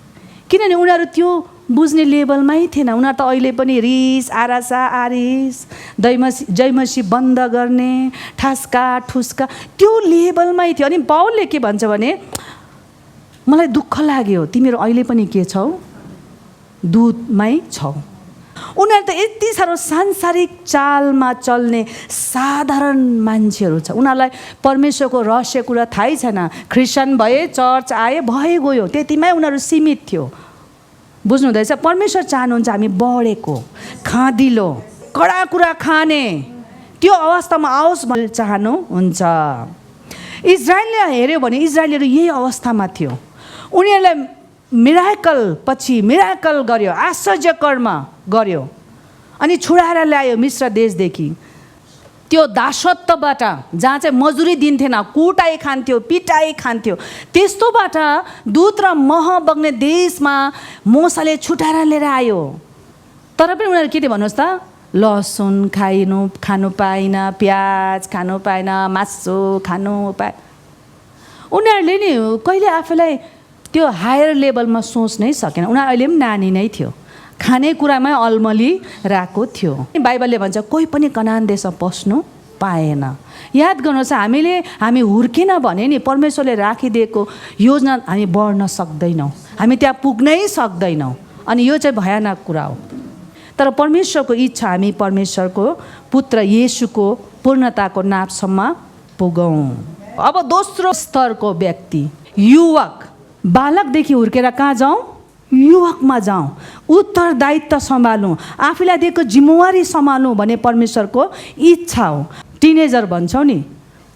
किनभने उनीहरू त्यो बुझ्ने लेभलमै थिएन। उनीहरू त अहिले पनि रिस, आरासा, आरिस, जयमसी बन्द गर्ने, ठास्का ठुस्का त्यो लेभलमै थियो। अनि पावलले के भन्छ भने, मलाई दुःख लाग्यो तिमीहरू अहिले पनि के छौ? दुधमै छौ। उनीहरू त यति साह्रो सांसारिक चालमा चल्ने साधारण मान्छेहरू छ। उनीहरूलाई परमेश्वरको रहस्य कुरा थाहै छैन। क्रिस्चियन भए, चर्च आए, भए गयो, त्यतिमै उनीहरू सीमित थियो। बुझ्नुहुँदैछ? परमेश्वर चाहनुहुन्छ हामी बढेको, खाँदिलो, कडा कुरा खाने त्यो अवस्थामा आओस् भन्ने चाहनुहुन्छ। इजरायलले हेऱ्यो भने इजरायलीहरू यही अवस्थामा थियो। उनीहरूलाई मिराकल पछि मिराकल गर्यो, आश्चर्य कर्म गर्यो, अनि छुडाएर ल्यायो मिश्र देशदेखि। त्यो दासत्वबाट जहाँ चाहिँ मजुरी दिन्थेन, कुटाइ खान्थ्यो, पिटाइ खान्थ्यो, त्यस्तोबाट दुध र मह बग्ने देशमा मोसाले छुटाएर लिएर आयो। तर पनि उनीहरू के थियो भन्नुहोस् त? लसुन खानु पाएन, प्याज खानु पाएन, मासु खानु पाए। उनीहरूले नि कहिले आफूलाई त्यो हायर लेभलमा सोच्नै सकेन। उनीहरू अहिले पनि नानी नै थियो, खानेकुरामै अलमली रहेको थियो। बाइबलले भन्छ कोही पनि कनान देशमा पस्नु पाएन। याद गर्नुहोस्, हामी हुर्केन भने नि परमेश्वरले राखिदिएको योजना हामी बढ्न सक्दैनौँ, हामी त्यहाँ पुग्नै सक्दैनौँ। अनि यो चाहिँ भयानक कुरा हो। तर परमेश्वरको इच्छा हामी परमेश्वरको पुत्र येशूको पूर्णताको नापसम्म पुगौँ। अब दोस्रो स्तरको व्यक्ति, युवक। बालकदेखि हुर्केर कहाँ जाउँ? युवकमा जाउँ, उत्तरदायित्व सम्हालौँ, आफूलाई दिएको जिम्मेवारी सम्हालौँ भन्ने परमेश्वरको इच्छा हो। टिनेजर भन्छौँ नि,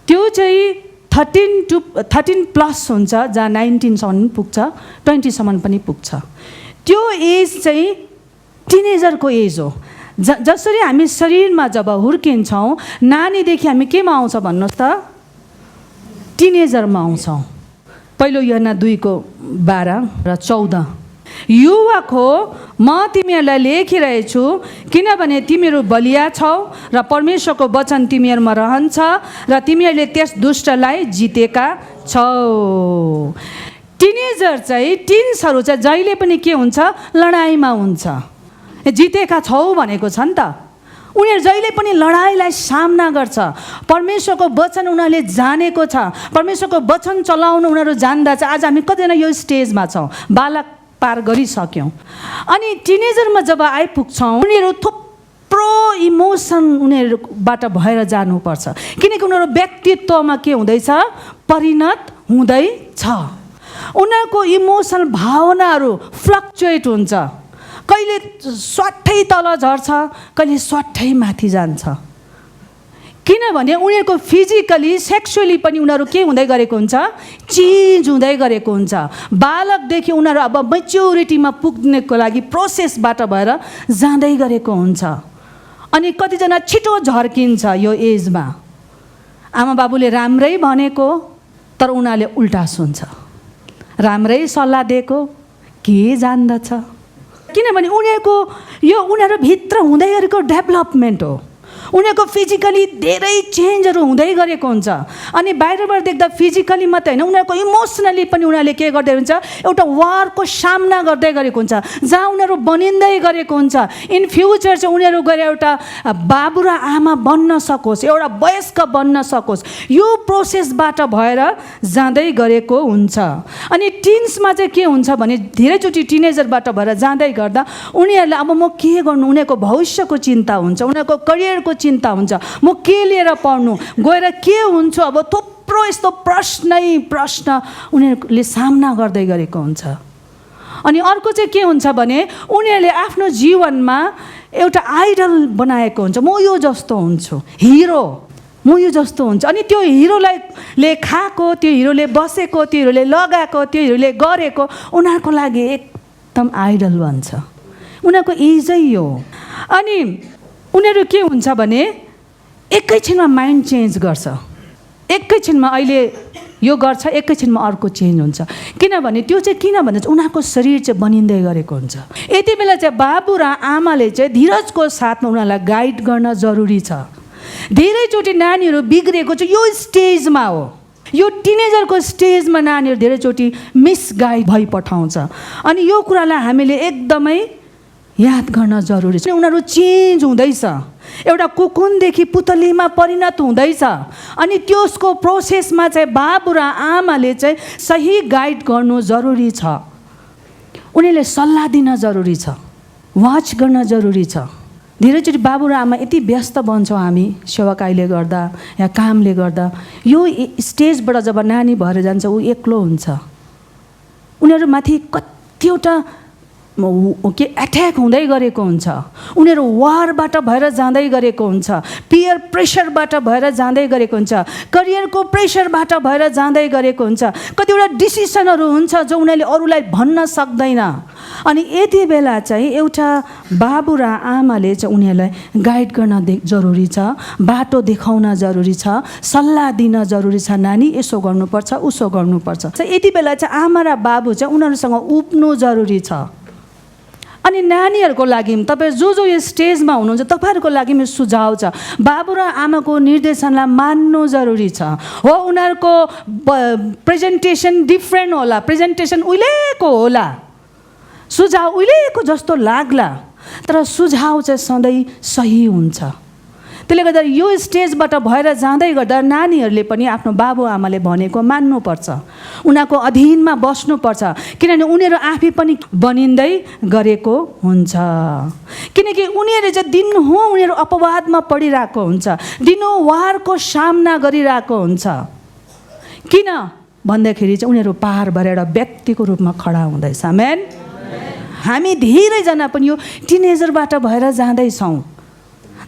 त्यो चाहिँ 13+ हुन्छ, जहाँ 19सम्म पुग्छ, 20सम्म पनि पुग्छ। त्यो एज चाहिँ टिनेजरको एज हो। जसरी हामी शरीरमा जब हुर्किन्छौँ, नानीदेखि हामी केमा आउँछ भन्नुहोस् त? टिनेजरमा आउँछौँ। पहिलो यूहन्ना 2:12-14, युवक हो म तिमीहरूलाई लेखिरहेछु किनभने तिमीहरू बलिया छौ र परमेश्वरको वचन तिमीहरूमा रहन्छ र तिमीहरूले त्यस दुष्टलाई जितेका छौ। टिनेजर चाहिँ, टिन्सहरू चाहिँ जहिले पनि के हुन्छ? लडाइँमा हुन्छ। जितेका छौ भनेको छ नि त। उनीहरू जहिले पनि लडाइँलाई सामना गर्छ। परमेश्वरको वचन उनीहरूले जानेको छ, परमेश्वरको वचन चलाउनु उनीहरू जान्दछ। आज हामी कतिजना यो स्टेजमा छौँ, बालक पार गरिसक्यौँ। अनि टिनेजरमा जब आइपुग्छौँ उनीहरू थुप्रो इमोसन उनीहरूबाट भएर जानुपर्छ, किनकि उनीहरू व्यक्तित्वमा के हुँदैछ, परिणत हुँदैछ। उनीहरूको इमोसनल भावनाहरू फ्लक्चुएट हुन्छ, कहिले स्वाट्टै तल झर्छ, कहिले स्वाट्टै माथि जान्छ। किनभने उनीहरूको फिजिकली सेक्सुअली पनि उनीहरू के हुँदै गरेको हुन्छ, चेन्ज हुँदै गरेको हुन्छ। बालकदेखि उनीहरू अब मेच्योरिटीमा पुग्नेको लागि प्रोसेसबाट भएर जाँदै गरेको हुन्छ। अनि कतिजना छिटो झर्किन्छ यो एजमा। आमा बाबुले राम्रै भनेको तर उनीहरूले उल्टा सुन्छ, राम्रै सल्लाह दिएको के जान्दछ, किनभने उनीहरू भित्र हुँदै गरेको डेभलपमेन्ट हो। उनीहरूको फिजिकली धेरै चेन्जहरू हुँदै गरेको हुन्छ। अनि बाहिरबाट देख्दा फिजिकली मात्रै होइन, उनीहरूको इमोसनली पनि उनीहरूले के गर्दै हुन्छ, एउटा वारको सामना गर्दै गरेको हुन्छ, जहाँ उनीहरू बनिँदै गरेको हुन्छ। इन फ्युचर चाहिँ उनीहरू गएर एउटा बाबु र आमा बन्न सकोस्, एउटा वयस्क बन्न सकोस्, यो प्रोसेसबाट भएर जाँदै गरेको हुन्छ। अनि टिन्समा चाहिँ के हुन्छ भने धेरैचोटि टिनेजरबाट भएर जाँदै गर्दा उनीहरूलाई अब म के गर्नु, उनीहरूको भविष्यको चिन्ता हुन्छ, उनीहरूको करियरको चिन्ता हुन्छ, म के लिएर पढ्नु, गएर के हुन्छु, अब थुप्रो यस्तो प्रश्न उनीहरूले सामना गर्दै गरेको हुन्छ। अनि अर्को चाहिँ के हुन्छ भने उनीहरूले आफ्नो जीवनमा एउटा आइडल बनाएको हुन्छ, म यो जस्तो हुन्छु, हिरो म यो जस्तो हुन्छ। अनि त्यो हिरोले खाएको, त्यो हिरोले बसेको, त्यो हिरोले लगाएको, त्यो हिरोले गरेको उनीहरूको लागि एकदम आइडल बन्छ। उनीहरूको एजै यो। अनि उनीहरू के हुन्छ भने एकैछिनमा माइन्ड चेन्ज गर्छ, एकैछिनमा अहिले यो गर्छ, एकैछिनमा अर्को चेन्ज हुन्छ। किनभने त्यो चाहिँ किनभने उनीहरूको शरीर चाहिँ बनिँदै गरेको हुन्छ। यति बेला चाहिँ बाबु र आमाले चाहिँ धीरजको साथमा उनीहरूलाई गाइड गर्न जरुरी छ। धेरैचोटि नानीहरू बिग्रेको चाहिँ यो स्टेजमा हो, यो टिनेजरको स्टेजमा नानीहरू धेरैचोटि मिसगाइड भइपठाउँछ। अनि यो कुरालाई हामीले एकदमै याद गर्न जरुरी छ। उनीहरू चेन्ज हुँदैछ, एउटा कुकुनदेखि पुतलीमा परिणत हुँदैछ। अनि त्यसको प्रोसेसमा चाहिँ बाबु र आमाले चाहिँ सही गाइड गर्नु जरुरी छ, उनीहरूले सल्लाह दिन जरुरी छ, वाच गर्न जरुरी छ। धेरैचोटि बाबु र आमा यति व्यस्त बन्छौँ हामी सेवाकाईले गर्दा या कामले गर्दा, यो स्टेजबाट जब नानी भएर जान्छ ऊ एक्लो हुन्छ। उनीहरूमाथि कतिवटा के एट्याक हुँदै गरेको हुन्छ, उनीहरू वारबाट भएर जाँदै गरेको हुन्छ, पियर प्रेसरबाट भएर जाँदै गरेको हुन्छ, करियरको प्रेसरबाट भएर जाँदै गरेको हुन्छ। कतिवटा डिसिसनहरू हुन्छ जो उनीहरूले अरूलाई भन्न सक्दैन। अनि यति बेला चाहिँ एउटा बाबु र आमाले चाहिँ उनीहरूलाई गाइड गर्न जरुरी छ, बाटो देखाउन जरुरी छ, सल्लाह दिन जरुरी छ, नानी यसो गर्नुपर्छ उसो गर्नुपर्छ। यति बेला चाहिँ आमा र बाबु चाहिँ उनीहरूसँग उप्नु जरुरी छ। अनि नानीहरूको लागि तपाईँ जो यो स्टेजमा हुनुहुन्छ तपाईँहरूको लागि मेरो सुझाव छ, बाबु र आमाको निर्देशनलाई मान्नु जरुरी छ। हो उनीहरूको प्रेजेन्टेसन डिफ्रेन्ट होला, प्रेजेन्टेसन उहिलेको होला, सुझाव उहिलेको जस्तो लाग्ला, तर सुझाव चाहिँ सधैँ सही हुन्छ। त्यसले गर्दा यो स्टेजबाट भएर जाँदै गर्दा नानीहरूले पनि आफ्नो बाबु आमाले भनेको मान्नुपर्छ, उनीहरूको अधीनमा बस्नुपर्छ, किनभने उनीहरू आफै पनि बनिँदै गरेको हुन्छ। किनकि उनीहरूले चाहिँ दिनहुँ उनीहरू अपवादमा पडिरहेको हुन्छ, दिनहुँ वारको सामना गरिरहेको हुन्छ। किन भन्दाखेरि चाहिँ उनीहरू पार भएर एउटा व्यक्तिको रूपमा खडा हुँदैछ। आमेन। हामी धेरैजना पनि यो टिनेजरबाट भएर जाँदैछौँ,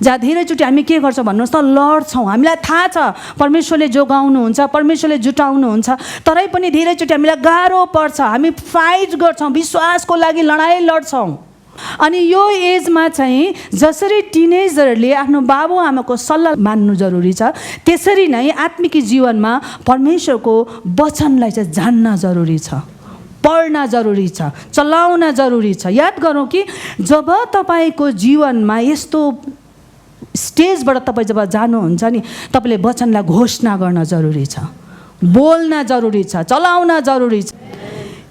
जहाँ धेरैचोटि हामी के गर्छौँ भन्नुहोस् त, लड्छौँ। हामीलाई थाहा छ परमेश्वरले जोगाउनुहुन्छ, परमेश्वरले जुटाउनुहुन्छ, तरै पनि धेरैचोटि हामीलाई गाह्रो पर्छ, हामी फाइट गर्छौँ, विश्वासको लागि लडाइँ लड्छौँ। अनि यो एजमा चाहिँ जसरी टिनेजरले आफ्नो बाबु आमाको सल्लाह मान्नु जरुरी छ, त्यसरी नै आत्मिक जीवनमा परमेश्वरको वचनलाई चाहिँ जान्न जरुरी छ, पढ्न जरुरी छ, चलाउन जरुरी छ। याद गरौँ कि जब तपाईँको जीवनमा यस्तो स्टेजबाट तपाईँ जब जानुहुन्छ नि, तपाईँले वचनलाई घोषणा गर्न जरुरी छ, बोल्न जरुरी छ, चलाउन जरुरी छ।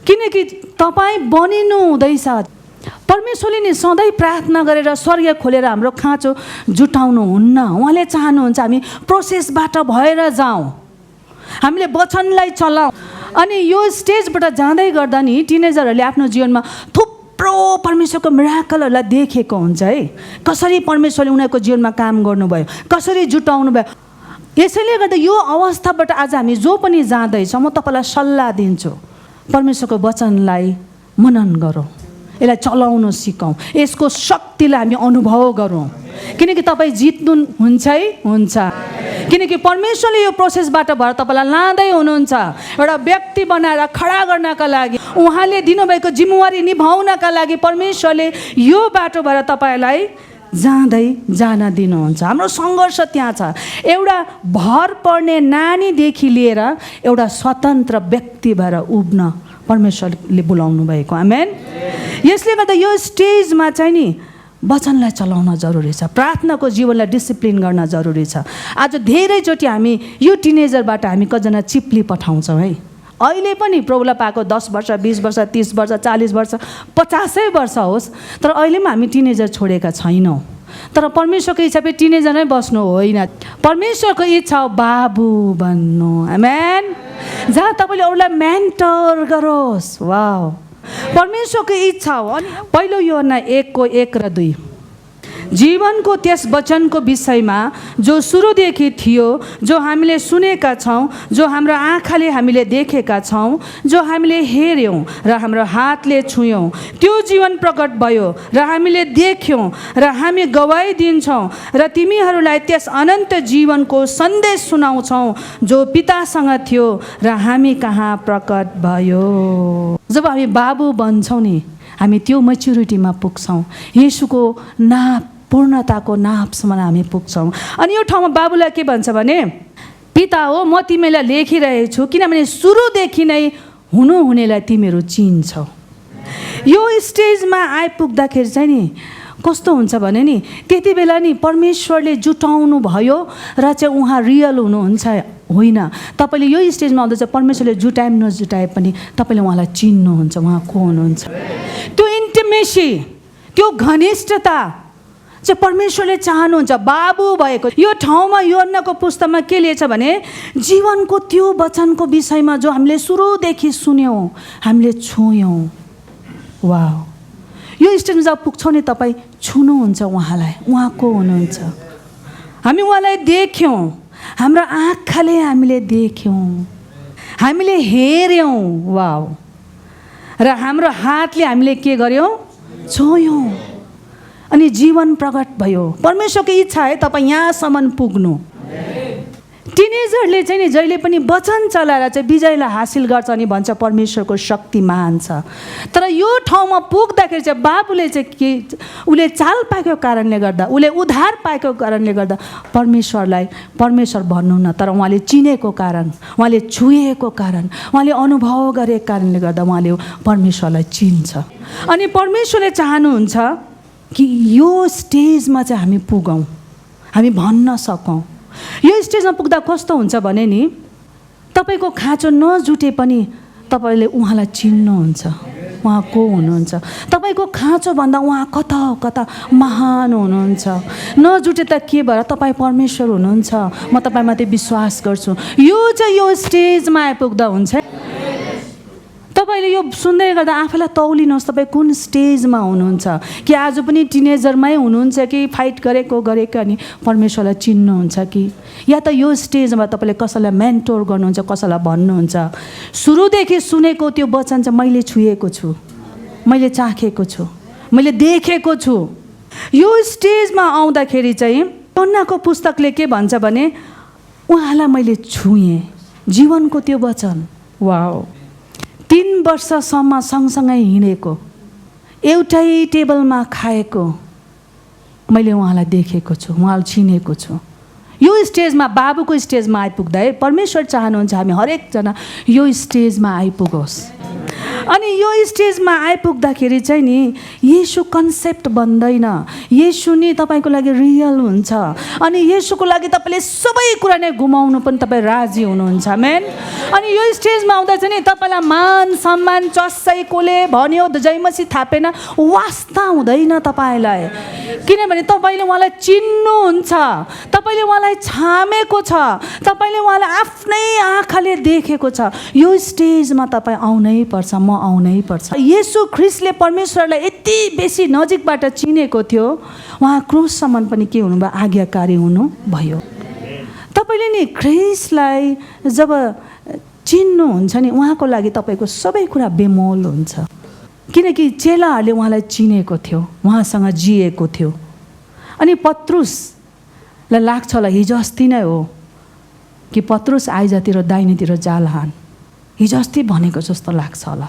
किनकि तपाईँ बनिनु हुँदैछ। परमेश्वरले नि सधैँ प्रार्थना गरेर स्वर्ग खोलेर हाम्रो खाँचो जुटाउनु हुन्न, उहाँले चाहनुहुन्छ हामी प्रोसेसबाट भएर जाउँ, हामीले वचनलाई चलाउँ। अनि यो स्टेजबाट जाँदै गर्दा नि टिनेजरहरूले आफ्नो जीवनमा थुप्रो परमेश्वरको मिराकलहरूलाई देखेको हुन्छ है। कसरी परमेश्वरले उनीहरूको जीवनमा काम गर्नुभयो, कसरी जुटाउनु भयो। यसैले गर्दा यो अवस्थाबाट आज हामी जो पनि जाँदैछौँ, म तपाईँलाई सल्लाह दिन्छु, परमेश्वरको वचनलाई मनन गरौँ, यसलाई चलाउन सिकौँ, यसको शक्तिलाई हामी अनुभव गरौँ, किनकि तपाईँ जित्नु हुन्छ है, हुन्छ। किनकि परमेश्वरले यो प्रोसेसबाट भएर तपाईँलाई लाँदै हुनुहुन्छ, एउटा व्यक्ति बनाएर खडा गर्नका लागि, उहाँले दिनुभएको जिम्मेवारी निभाउनका लागि परमेश्वरले यो बाटो भएर तपाईँलाई जान दिनुहुन्छ। हाम्रो सङ्घर्ष त्यहाँ छ। एउटा भर पर्ने नानीदेखि लिएर एउटा स्वतन्त्र व्यक्ति भएर उभ्न परमेश्वरले बोलाउनु भएको। आमेन। यसले गर्दा यो स्टेजमा चाहिँ नि वचनलाई चलाउन जरुरी छ, प्रार्थनाको जीवनलाई डिसिप्लिन गर्न जरुरी छ। आज धेरैचोटि हामी यो टिनेजरबाट हामी कतिजना चिप्ली पठाउँछौँ है। अहिले पनि प्रभुलाई पाएको 10 वर्ष 20 वर्ष 30 वर्ष 40 वर्ष 50 वर्ष होस्, तर अहिले पनि हामी टिनेजर छोडेका छैनौँ। तर परमेश्वरको इच्छा पनि टिनेजर नै बस्नु होइन, परमेश्वरको इच्छा हो बाबु बन्नु। आमेन। जहाँ तपाईँले अरूलाई मेन्टर गरोस्। वाउ, परमेश्वरको इच्छा हो। अनि पहिलो योहन्ना 1:1 र 2, जीवनको त्यस वचनको विषयमा जो सुरुदेखि थियो, जो हामीले सुनेका छौँ, जो हाम्रो आँखाले हामीले देखेका छौँ, जो हामीले हेऱ्यौँ र हाम्रो हातले छुयौँ, त्यो जीवन प्रकट भयो र हामीले देख्यौँ र हामी गवाही दिन्छौँ र तिमीहरूलाई त्यस अनन्त जीवनको सन्देश सुनाउँछौँ जो पितासँग थियो र हामी कहाँ प्रकट भयो। जब हामी बाबु बन्छौँ नि, हामी त्यो मेच्युरिटीमा पुग्छौँ, येशूको नाप पूर्णताको नापसम्म हामी पुग्छौँ। अनि यो ठाउँमा बाबुलाई के भन्छ भने, पिता हो म तिमीलाई लेखिरहेको छु किनभने सुरुदेखि नै हुनेलाई तिमीहरू चिन्छौ। यो स्टेजमा आइपुग्दाखेरि चाहिँ नि कस्तो हुन्छ भने नि, त्यति बेला नि परमेश्वरले जुटाउनु भयो र चाहिँ उहाँ रियल हुनुहुन्छ होइन। तपाईँले यो स्टेजमा आउँदा चाहिँ परमेश्वरले जुटाए नजुटाए पनि तपाईँले उहाँलाई चिन्नुहुन्छ, उहाँ को हुनुहुन्छ। त्यो इन्टिमेसी, त्यो घनिष्ठता चाहिँ परमेश्वरले चाहनुहुन्छ बाबु भएको। यो ठाउँमा योहन्नाको पुस्तकमा के लेख्छ भने, जीवनको त्यो वचनको विषयमा जो हामीले सुरुदेखि सुन्यौँ, हामीले छुयौँ। वाह, यो स्टेजमा जब पुग्छौँ नि तपाईँ छुनुहुन्छ उहाँलाई, उहाँ को हुनुहुन्छ। हामी उहाँलाई देख्यौँ, हाम्रो आँखाले हामीले देख्यौँ, हामीले हेऱ्यौँ। वाह, र हाम्रो हातले हामीले के गर्यौँ, छुयौँ, अनि जीवन प्रकट भयो। परमेश्वरको इच्छा है तपाईँ यहाँसम्म पुग्नु। टिनेजरले चाहिँ नि जहिले पनि वचन चलाएर चाहिँ विजयलाई हासिल गर्छ अनि भन्छ परमेश्वरको शक्ति महान छ। तर यो ठाउँमा पुग्दाखेरि चाहिँ बाबुले चाहिँ के, उसले चाल पाएको कारणले गर्दा, उसले उद्धार पाएको कारणले गर्दा परमेश्वरलाई परमेश्वर भन्नु न, तर उहाँले चिनेको कारण, उहाँले छुएको कारण, उहाँले अनुभव गरेको कारणले गर्दा उहाँले परमेश्वरलाई चिन्छ। अनि परमेश्वरले चाहनुहुन्छ कि यो स्टेजमा चाहिँ हामी पुगौँ, हामी भन्न सकौँ। यो स्टेजमा पुग्दा कस्तो हुन्छ भने नि, तपाईँको खाँचो नजुटे पनि तपाईँले उहाँलाई चिन्नुहुन्छ, उहाँ को हुनुहुन्छ। तपाईँको खाँचो भन्दा उहाँ कता कता महान हुनुहुन्छ। नजुटे त के भएर तपाईँ परमेश्वर हुनुहुन्छ, म तपाईँमाथि विश्वास गर्छु। यो चाहिँ यो स्टेजमा आइपुग्दा हुन्छ। तपाईँले यो सुन्दै गर्दा आफैलाई तौलिनुहोस्, तपाईँ कुन स्टेजमा हुनुहुन्छ। कि आज पनि टिनेजरमै हुनुहुन्छ कि फाइट गरेको अनि परमेश्वरलाई चिन्नुहुन्छ कि, या त यो स्टेजमा तपाईँले कसैलाई मेन्टोर गर्नुहुन्छ, कसैलाई भन्नुहुन्छ। सुरुदेखि सुनेको त्यो वचन चाहिँ मैले छुएको छु, मैले चाखेको छु, मैले देखेको छु। यो स्टेजमा आउँदाखेरि चाहिँ योहन्नाको पुस्तकले के भन्छ भने, उहाँलाई मैले छुएँ, जीवनको त्यो वचन। वाउ, 3 वर्षसम्म सँगसँगै हिँडेको, एउटै टेबलमा खाएको, मैले उहाँलाई देखेको छु, उहाँलाई चिनेको छु। यो स्टेजमा बाबुको स्टेजमा आइपुग्दा है परमेश्वर चाहनुहुन्छ हामी हरेकजना यो स्टेजमा आइपुगोस्। अनि यो स्टेजमा आइपुग्दाखेरि चाहिँ नि येशू कन्सेप्ट बन्दैन, येशू नि तपाईँको लागि रियल हुन्छ। अनि येशूको लागि तपाईँले सबै कुरा नै गुमाउनु पनि तपाईँ राजी हुनुहुन्छ। आमेन। अनि यो स्टेजमा आउँदा चाहिँ नि तपाईँलाई मान सम्मान चस्सै कसले भन्यो जैमसी थापेन वास्ता हुँदैन तपाईँलाई, किनभने तपाईँले उहाँलाई चिन्नुहुन्छ, तपाईँले उहाँलाई छामेको छ, तपाईँले उहाँलाई आफ्नै आँखाले देखेको छ। यो स्टेजमा तपाईँ आउनै पर्छ, म आउनै पर्छ। येशू ख्रिस्टले परमेश्वरलाई यति बेसी नजिकबाट चिनेको थियो, उहाँ क्रुससम्म पनि के हुनुभयो, आज्ञाकारी हुनुभयो। तपाईँले नि ख्रिस्टलाई जब चिन्नुहुन्छ नि उहाँको लागि तपाईँको सबै कुरा बेमोल हुन्छ, किनकि चेलाहरूले उहाँलाई चिनेको थियो, उहाँसँग जिएको थियो। अनि पत्रुसलाई लाग्छ होला हिजो अस्ति नै हो कि पत्रुस आइजतिर दाहिनेतिर जाल हान, हिजो अस्ति भनेको जस्तो लाग्छ होला।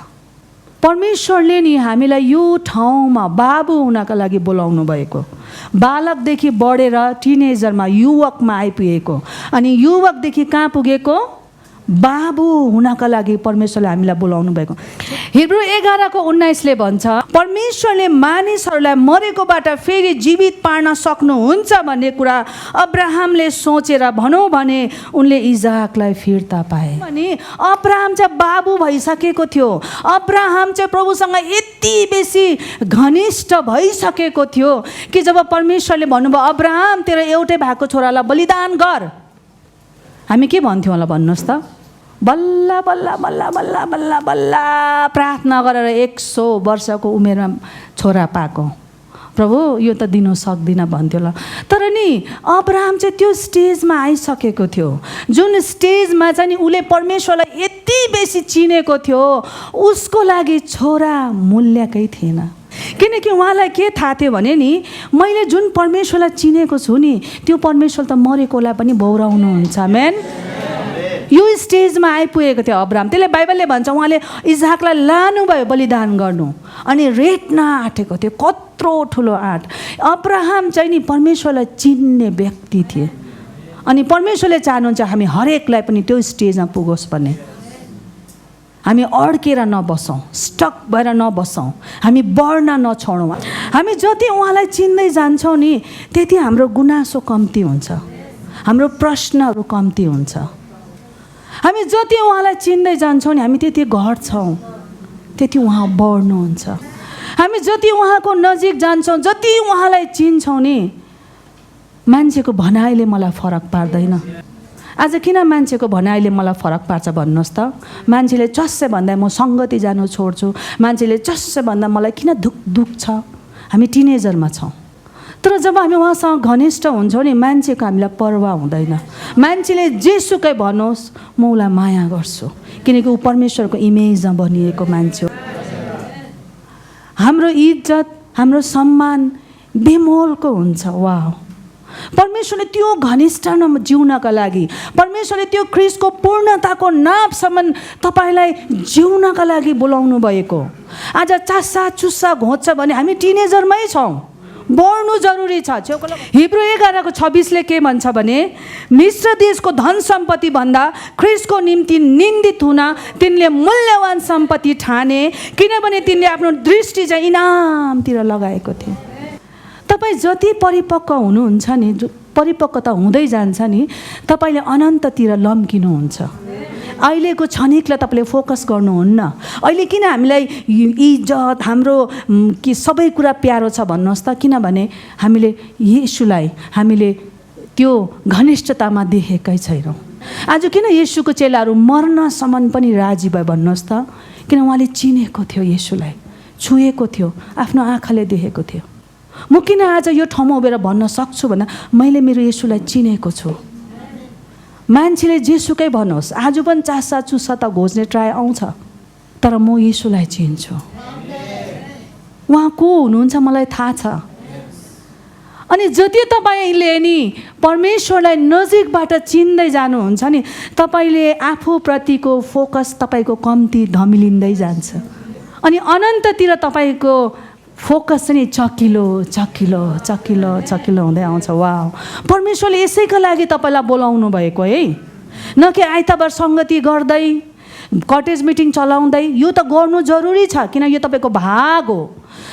परमेश्वरले नि हामीलाई यो ठाउँमा बाबु हुनका लागि बोलाउनु भएको, बालकदेखि बढेर टिनेजरमा युवकमा आइपुगेको, अनि युवकदेखि कहाँ पुगेको, बाबु हुनका लागि परमेश्वरले हामीलाई बोलाउनु भएको। हिब्रू 11:19 भन्छ परमेश्वरले मानिसहरूलाई मरेकोबाट फेरि जीवित पार्न सक्नुहुन्छ भन्ने कुरा अब्राहमले सोचेर भनौँ भने उनले इजाकलाई फिर्ता पाए। अनि अब्राहम चाहिँ बाबु भइसकेको थियो, अब्राहम चाहिँ प्रभुसँग यति बेसी घनिष्ठ भइसकेको थियो कि जब परमेश्वरले भन्नुभयो अब्राहम तेरो एउटै भएको छोरालाई बलिदान गर, हामी के भन्थ्यौँ होला भन्नुहोस् त, बल्ल बल्ल बल्ल बल्ल बल्ल बल्ल प्रार्थना गरेर 100 वर्षको उमेरमा छोरा पाएको, प्रभु यो त दिनु सक्दिनँ भन्थ्यो होला। तर नि अब्राहम चाहिँ त्यो स्टेजमा आइसकेको थियो, जुन स्टेजमा चाहिँ नि उसले परमेश्वरलाई यति बेसी चिनेको थियो, उसको लागि छोरा मूल्यकै थिएन। किनकि उहाँलाई के थाहा थियो भने नि मैले जुन परमेश्वरलाई चिनेको छु नि त्यो परमेश्वर त मरेकोलाई पनि बौराउनुहुन्छ। आमेन। यो स्टेजमा आइपुगेको थियो अब्राहम, त्यसले बाइबलले भन्छ उहाँले इसाकलाई लानुभयो बलिदान गर्नु, अनि रेट्न आँटेको थियो, कत्रो ठुलो आँट। अब्राहम चाहिँ नि परमेश्वरलाई चिन्ने व्यक्ति थिए, अनि परमेश्वरले चाहनुहुन्छ हामी हरेकलाई पनि त्यो स्टेजमा पुगोस् भन्ने। हामी अड्केर नबसौँ, स्टक भएर नबसौँ, हामी बढ्न नछोडौँ। हामी जति उहाँलाई चिन्दै जान्छौँ नि त्यति हाम्रो गुनासो कम्ती हुन्छ, हाम्रो प्रश्नहरू कम्ती हुन्छ। हामी जति उहाँलाई चिन्दै जान्छौँ नि हामी त्यति घट्छौँ, त्यति उहाँ बढ्नुहुन्छ। हामी जति उहाँको नजिक जान्छौँ, जति उहाँलाई चिन्छौँ नि मान्छेको भनाइले मलाई फरक पार्दैन। आज किन मान्छेको भनाइले मलाई फरक पार्छ भन्नुहोस् त, मान्छेले चस्से भन्दा म सङ्गति जानु छोड्छु, मान्छेले चस्से भन्दा मलाई किन दुख्छ। हामी टिनेजरमा छौँ, तर जब हामी उहाँसँग घनिष्ठ हुन्छौँ नि मान्छेको हामीलाई परवाह हुँदैन। मान्छेले जेसुकै भनोस् म उसलाई माया गर्छु, किनकि ऊ परमेश्वरको इमेजमा बनिएको मान्छे हो। हाम्रो इज्जत हाम्रो सम्मान बेमोलको हुन्छ। वाह, परमेश्वरले त्यो घनिष्ठमा जिउनका लागि, परमेश्वरले त्यो ख्रिस्टको पूर्णताको नापसम्म तपाईँलाई जिउनका लागि बोलाउनु भएको। आज चासा चुस्सा घोच्छ भने हामी टिनेजरमै छौँ, बढ्नु जरुरी छ। हिब्रू 11:26 के भन्छ भने मिश्र देशको धन सम्पत्ति भन्दा ख्रिस्टको निम्ति निन्दित हुन तिनले मूल्यवान सम्पत्ति ठाने, किनभने तिनले आफ्नो दृष्टि चाहिँ इनामतिर लगाएको थियो। तपाईँ जति परिपक्व हुनुहुन्छ नि, परिपक्वता हुँदै जान्छ नि तपाईँले अनन्ततिर लम्किनुहुन्छ। अहिलेको क्षणिकलाई तपाईँले फोकस गर्नुहुन्न। अहिले किन हामीलाई इज्जत हाम्रो कि सबै कुरा प्यारो छ भन्नुहोस् त, किनभने हामीले येशूलाई हामीले त्यो घनिष्ठतामा देखेकै छैनौँ। आज किन येशूको चेलाहरू मर्नसम्म पनि राजी भयो भन्नुहोस् त, किन उहाँले चिनेको थियो, येशूलाई छुएको थियो, आफ्नो आँखाले देखेको थियो। म किन आज यो ठाउँमा उभिएर भन्न सक्छु भन्दा मैले मेरो येशूलाई चिनेको छु। मान्छेले जेसुकै भनोस्, आज पनि चासा चुस्सा त घोज्ने ट्राई आउँछ, तर म येशूलाई चिन्छु। उहाँ को हुनुहुन्छ मलाई थाहा छ। अनि जति तपाईँले नि परमेश्वरलाई नजिकबाट चिन्दै जानुहुन्छ नि तपाईँले आफूप्रतिको फोकस तपाईँको कम्ती धमिलिँदै जान्छ, अनि अनन्ततिर तपाईँको फोकस चाहिँ चकिलो चकिलो चकिलो चकिलो हुँदै आउँछ। वाह, परमेश्वरले यसैका लागि तपाईँलाई बोलाउनु भएको है, न कि आइतबार सङ्गति गर्दै, कटेज मिटिङ चलाउँदै यो त गर्नु जरुरी छ, किन यो तपाईँको भाग हो।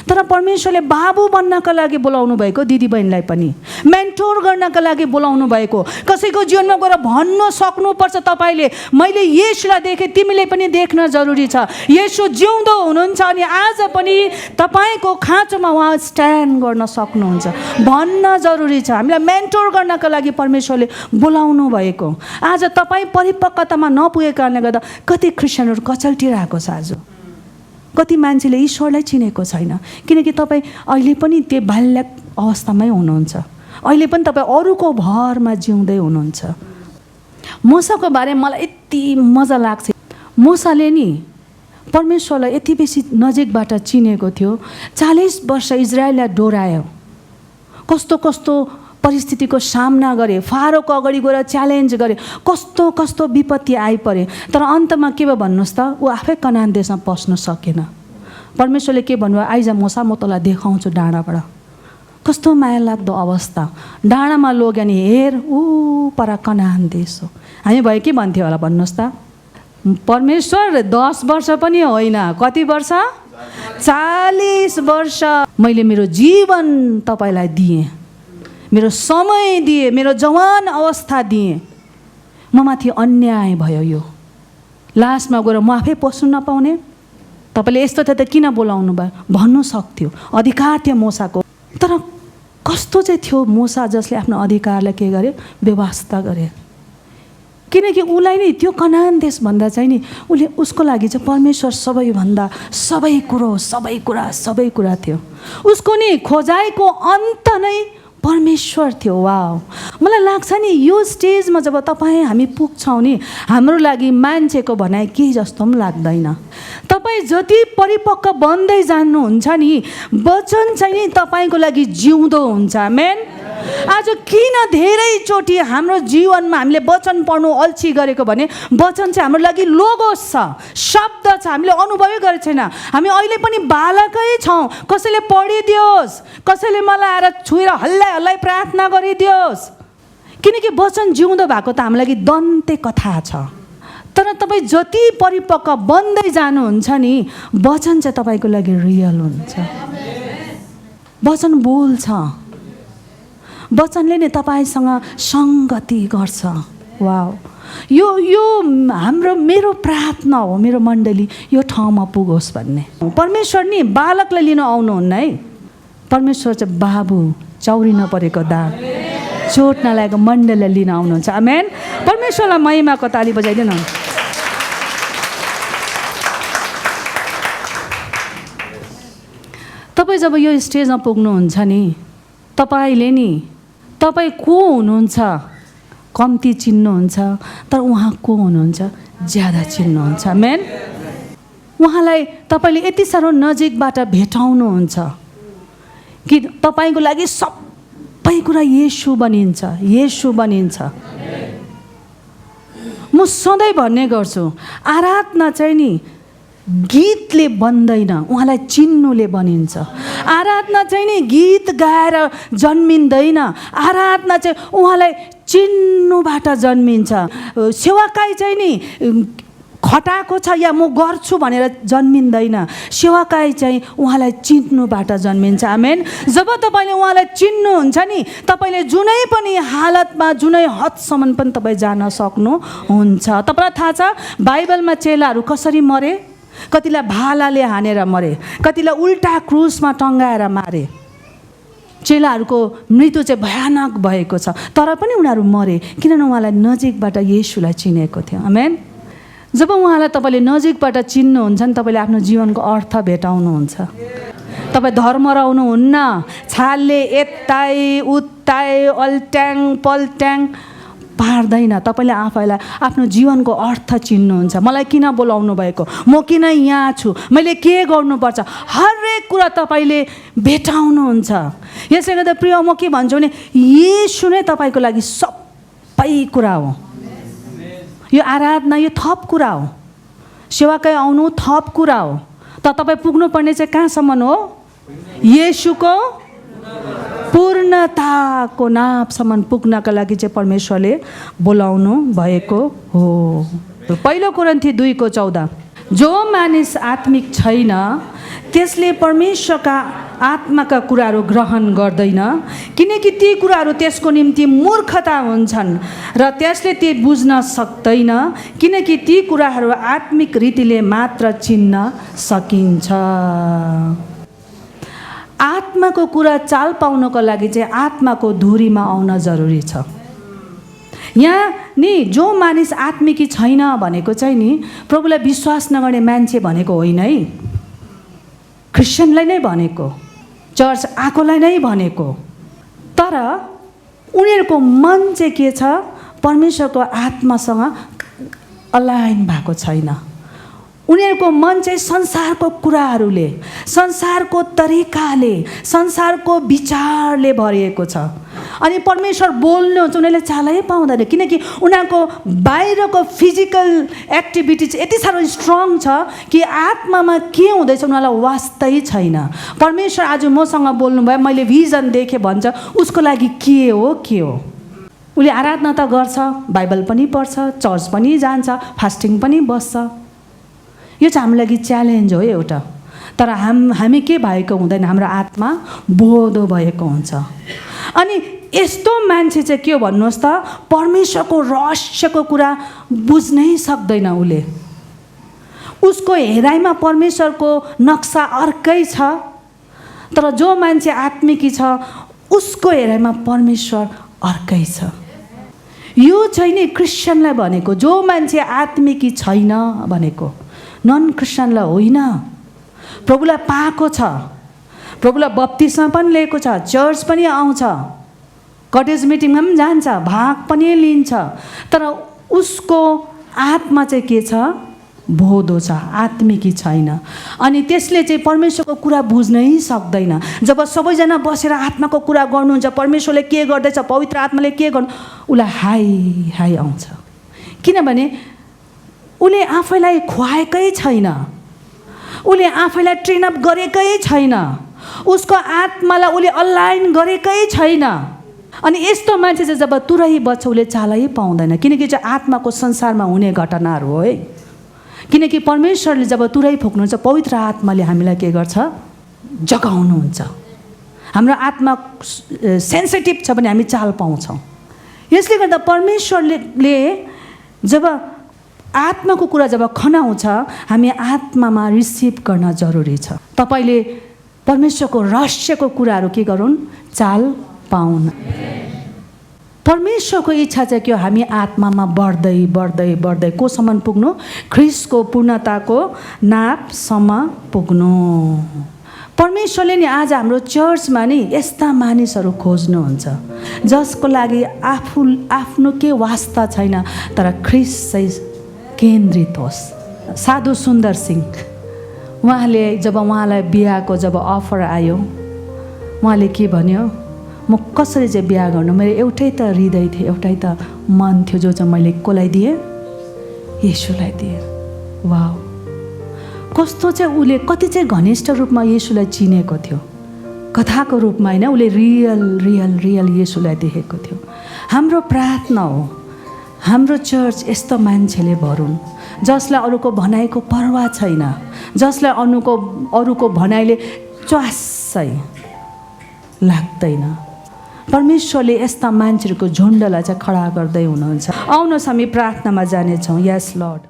तर परमेश्वरले बाबु बन्नका लागि बोलाउनु भएको, दिदीबहिनीलाई पनि मेन्टोर गर्नका लागि बोलाउनु भएको। कसैको जीवनमा गएर भन्न सक्नुपर्छ तपाईँले, मैले येशूलाई देखेँ, तिमीले पनि देख्न जरुरी छ। येशू जिउँदो हुनुहुन्छ अनि आज पनि तपाईँको खाँचोमा उहाँ स्ट्यान्ड गर्न सक्नुहुन्छ भन्न जरुरी छ। हामीलाई मेन्टोर गर्नका लागि परमेश्वरले बोलाउनु भएको। आज तपाईँ परिपक्वतामा नपुगेको कारणले गर्दा कति क्रिस्चियनहरू कचल्टिरहेको छ। आज कति मान्छेले ईश्वरलाई चिनेको छैन, किनकि तपाईँ अहिले पनि त्यो बाल्य अवस्थामै हुनुहुन्छ, अहिले पनि तपाईँ अरूको भरमा जिउँदै हुनुहुन्छ। मूसाको बारेमा मलाई यति मजा लाग्छ। मूसाले नि परमेश्वरलाई यति बेसी नजिकबाट चिनेको थियो। 40 वर्ष इजरायललाई डोरायो, कस्तो कस्तो परिस्थितिको सामना गरे, फारोको अगाडि गएर च्यालेन्ज गरे, कस्तो कस्तो विपत्ति आइपरे। तर अन्तमा के भयो भन्नुहोस् त, ऊ आफै कनान देशमा पस्न सकेन। परमेश्वरले के भन्नुभयो, आइज मूसा म तँलाई देखाउँछु डाँडाबाट। कस्तो माया लाग्दो अवस्था, डाँडामा लग्यो नि हेर ऊ पर कनान देश हो। हामी भयो के भन्थ्यो होला भन्नुहोस् त। परमेश्वर 10 वर्ष पनि होइन, कति वर्ष? 40 वर्ष मैले मेरो जीवन तपाईँलाई दिएँ, मेरो समय दिएँ, मेरो जवान अवस्था दिएँ, म माथि अन्याय भयो। यो लास्टमा गएर म आफै पस्नु नपाउने, तपाईँले यस्तो थियो त किन बोलाउनु भयो भन्नु सक्थ्यो, अधिकार थियो मूसाको। तर कस्तो चाहिँ थियो मूसा जसले आफ्नो अधिकारलाई के गरे, व्यवस्था गरे। किनकि उसलाई नि त्यो कनान देश भन्दा चाहिँ नि उसले उसको लागि चाहिँ परमेश्वर सबैभन्दा सबै कुरा थियो। उसको नि खोजाइको अन्त नै परमेश्वर थियो। वाउ, मलाई लाग्छ नि यो स्टेजमा जब तपाईँ हामी पुग्छौँ नि, हाम्रो लागि मान्छेको भनाइ केही जस्तो पनि लाग्दैन। तपाईँ जति परिपक्व बन्दै जानुहुन्छ नि, वचन चाहिँ नि तपाईँको लागि जिउँदो हुन्छ। आमेन। आज किन धेरैचोटि हाम्रो जीवनमा हामीले वचन पढ्नु अल्छी गरेको भने, वचन चाहिँ हाम्रो लागि लोगोस छ, शब्द छ, हामीले अनुभवै गरेको छैन। हामी अहिले पनि बालकै छौँ, कसैले पढिदियोस्, कसैले मलाई आएर छुएर हल्लाइ हल्लाइ प्रार्थना गरिदियोस्, किनकि वचन जिउँदो भएको त हाम्रो लागि दन्ते कथा छ। तर तपाईँ जति परिपक्व बन्दै जानुहुन्छ नि, वचन चाहिँ तपाईँको लागि रियल हुन्छ। वचन बोल्छ, वचनले नै तपाईँसँग सङ्गति गर्छ। वाउ, यो मेरो प्रार्थना हो, मेरो मण्डली यो ठाउँमा पुगोस् भन्ने। परमेश्वर नि बालकलाई लिन आउनुहुन्न है, परमेश्वर चाहिँ बाबु, चौरी नपरेको दाग, चोट नलागेको मण्डलीलाई लिन आउनुहुन्छ। आमेन। परमेश्वरलाई महिमाको ताली बजाइदिनु। तपाईँ जब यो स्टेजमा पुग्नुहुन्छ नि, तपाईँले नि तपाईँ को हुनुहुन्छ कम्ती चिन्नुहुन्छ, तर उहाँ को हुनुहुन्छ ज्यादा चिन्नुहुन्छ। आमेन। उहाँलाई तपाईँले यति साह्रो नजिकबाट भेटाउनुहुन्छ कि तपाईँको लागि सबै कुरा येशू बनिन्छ, येशू बनिन्छ। म सधैँ भन्ने गर्छु, आराधना चाहिँ नि गीतले बन्दैन, उहाँलाई चिन्नुले बनिन्छ। आराधना चाहिँ नि गीत गाएर जन्मिँदैन, आराधना चाहिँ उहाँलाई चिन्नुबाट जन्मिन्छ। सेवाकाई चाहिँ नि खटाएको छ या म गर्छु भनेर जन्मिँदैन, सेवाकाई चाहिँ उहाँलाई चिन्नुबाट जन्मिन्छ। आमेन। जब तपाईँले उहाँलाई चिन्नुहुन्छ नि, तपाईँले जुनै पनि हालतमा जुनै हदसम्म पनि तपाईँ जान सक्नुहुन्छ। तपाईँलाई थाहा छ बाइबलमा चेलाहरू कसरी मरे? कतिलाई भालाले हानेर मरे, कतिलाई उल्टा क्रुसमा टङ्गाएर मारे। चेलाहरूको मृत्यु चाहिँ भयानक भएको छ, तर पनि उनीहरू मरे, किनभने उहाँलाई नजिकबाट येशूलाई चिनेको थियो। आमेन। जब उहाँलाई तपाईँले नजिकबाट चिन्नुहुन्छ नि, तपाईँले आफ्नो जीवनको अर्थ भेटाउनुहुन्छ। तपाईँ धर्मराउनुहुन्न, छालले यताइ उताइ अल्ट्याङ पल्ट्याङ पार्दैन। तपाईँले आफैलाई आफ्नो जीवनको अर्थ चिन्नुहुन्छ। मलाई किन बोलाउनु भएको, म किन यहाँ छु, मैले के गर्नुपर्छ, हरेक कुरा तपाईँले भेटाउनुहुन्छ। यसले गर्दा प्रिय, म के भन्छु भने येशू नै तपाईँको लागि सबै कुरा हो। यो आराधना यो थप कुरा हो, सेवाकै आउनु थप कुरा हो। त तपाईँ पुग्नुपर्ने चाहिँ कहाँसम्म हो? येशूको पूर्णताको नापसम्म पुग्नका लागि चाहिँ परमेश्वरले बोलाउनु भएको हो। पहिलो कोरिन्थी 2:14 जो मानिस आत्मिक छैन त्यसले परमेश्वरका आत्माका कुराहरू ग्रहण गर्दैन किनकि ती कुराहरू त्यसको निम्ति मूर्खता हुन्छन् र त्यसले ती बुझ्न सक्दैन किनकि ती कुराहरू आत्मिक रीतिले मात्र चिन्न सकिन्छ। आत्माको कुरा चाल पाउनको लागि चाहिँ आत्माको धुरीमा आउन जरुरी छ। यहाँ नि जो मानिस आत्मिकी छैन भनेको चाहिँ नि प्रभुलाई विश्वास नगर्ने मान्छे भनेको होइन है, क्रिस्चियनलाई नै भनेको, चर्च आएकोलाई नै भनेको। तर उनीहरूको मन चाहिँ के छ, परमेश्वरको आत्मासँग अलाइन भएको छैन। उनीहरूको मन चाहिँ संसारको कुराहरूले, संसारको तरिकाले, संसारको विचारले भरिएको छ। अनि परमेश्वर बोल्नु चाहिँ उनीहरूले चालै पाउँदैन किनकि उनीहरूको बाहिरको फिजिकल एक्टिभिटिज यति साह्रो स्ट्रङ छ कि आत्मामा के हुँदैछ उनीहरूलाई वास्तै छैन। परमेश्वर आज मसँग बोल्नुभयो, मैले भिजन देखेँ भन्छ, उसको लागि के हो के हो? उसले आराधना त गर्छ, बाइबल पनि पढ्छ, चर्च पनि जान्छ, फास्टिङ पनि बस्छ। यो चाहिँ हाम्रो लागि च्यालेन्ज हो एउटा। तर हामी के भएको हुँदैन, हाम्रो आत्मा बोधो भएको हुन्छ। अनि यस्तो मान्छे चाहिँ के हो भन्नुहोस् त, परमेश्वरको रहस्यको कुरा बुझ्नै सक्दैन। उसको हेराइमा परमेश्वरको नक्सा अर्कै छ। तर जो मान्छे आत्मिकी छ उसको हेराइमा परमेश्वर अर्कै छ। यो चाहिँ नि क्रिस्चियनलाई भनेको, जो मान्छे आत्मिकी छैन भनेको, नन क्रिस्चियनलाई होइन। प्रभुलाई पाएको छ, प्रभुलाई बप्तिस्मा पनि लिएको छ, चर्च पनि आउँछ, कटेज मिटिङमा पनि जान्छ, भाग पनि लिन्छ, तर उसको आत्मा चाहिँ के छ, बोधो छ, आत्मिकी छैन। अनि त्यसले चाहिँ परमेश्वरको कुरा बुझ्नै सक्दैन। जब सबैजना बसेर आत्माको कुरा गर्नुहुन्छ, परमेश्वरले के गर्दैछ, पवित्र आत्माले के गर्नु, उसलाई हाई हाई आउँछ। किनभने उसले आफैलाई खुवाएकै छैन, उसले आफैलाई ट्रेन अप गरेकै छैन, उसको आत्मालाई उसले अलाइन गरेकै छैन। अनि यस्तो मान्छे चाहिँ जब तुरै बच्छ उसले चालै पाउँदैन किनकि चाहिँ आत्माको संसारमा हुने घटनाहरू हो है। किनकि परमेश्वरले जब तुरै फुक्नुहुन्छ, पवित्र आत्माले हामीलाई के गर्छ, जगाउनुहुन्छ। हाम्रो आत्मा सेन्सिटिभ छ भने हामी चाल पाउँछौँ। यसले गर्दा परमेश्वरले जब आत्माको कुरा जब खनाउँछ, हामी आत्मामा रिसिभ गर्न जरुरी छ। तपाईले परमेश्वरको रहस्यको कुराहरू के गरून्, चाल पाउन। परमेश्वरको इच्छा चाहिँ के हो, हामी आत्मामा बढ्दै बढ्दै बढ्दै कोसम्म पुग्नु, ख्रीष्टको पूर्णताको नापसम्म पुग्नु। परमेश्वरले नि आज हाम्रो चर्चमा नि यस्ता मानिसहरू खोज्नुहुन्छ जसको लागि आफ्नो के वास्ता छैन, तर ख्रीष्ट चाहिँ केन्द्रित होस्। साधु सुन्दर सिंह, उहाँले जब उहाँलाई बिहाको जब अफर आयो, उहाँले के भन्यो, म कसरी चाहिँ बिहा गर्नु, मेरो एउटै त हृदय थियो, एउटै त मन थियो, जो चाहिँ मैले कसलाई दिएँ, येशूलाई दिएँ। वाउ, कस्तो चाहिँ उसले कति चाहिँ घनिष्ठ रूपमा येशूलाई चिनेको थियो, कथाको रूपमा होइन, उसले रियल रियल रियल येशूलाई देखेको थियो। हाम्रो प्रार्थना हो हाम्रो चर्च यस्तो मान्छेले भरुन् जसलाई अरूको भनाइको परवाह छैन, जसलाई अरूको भनाइले च्वासै लाग्दैन। परमेश्वरले यस्ता मान्छेहरूको झुन्डलाई चाहिँ खडा गर्दै हुनुहुन्छ। आउनुहोस् हामी प्रार्थनामा जानेछौँ। यस लर्ड।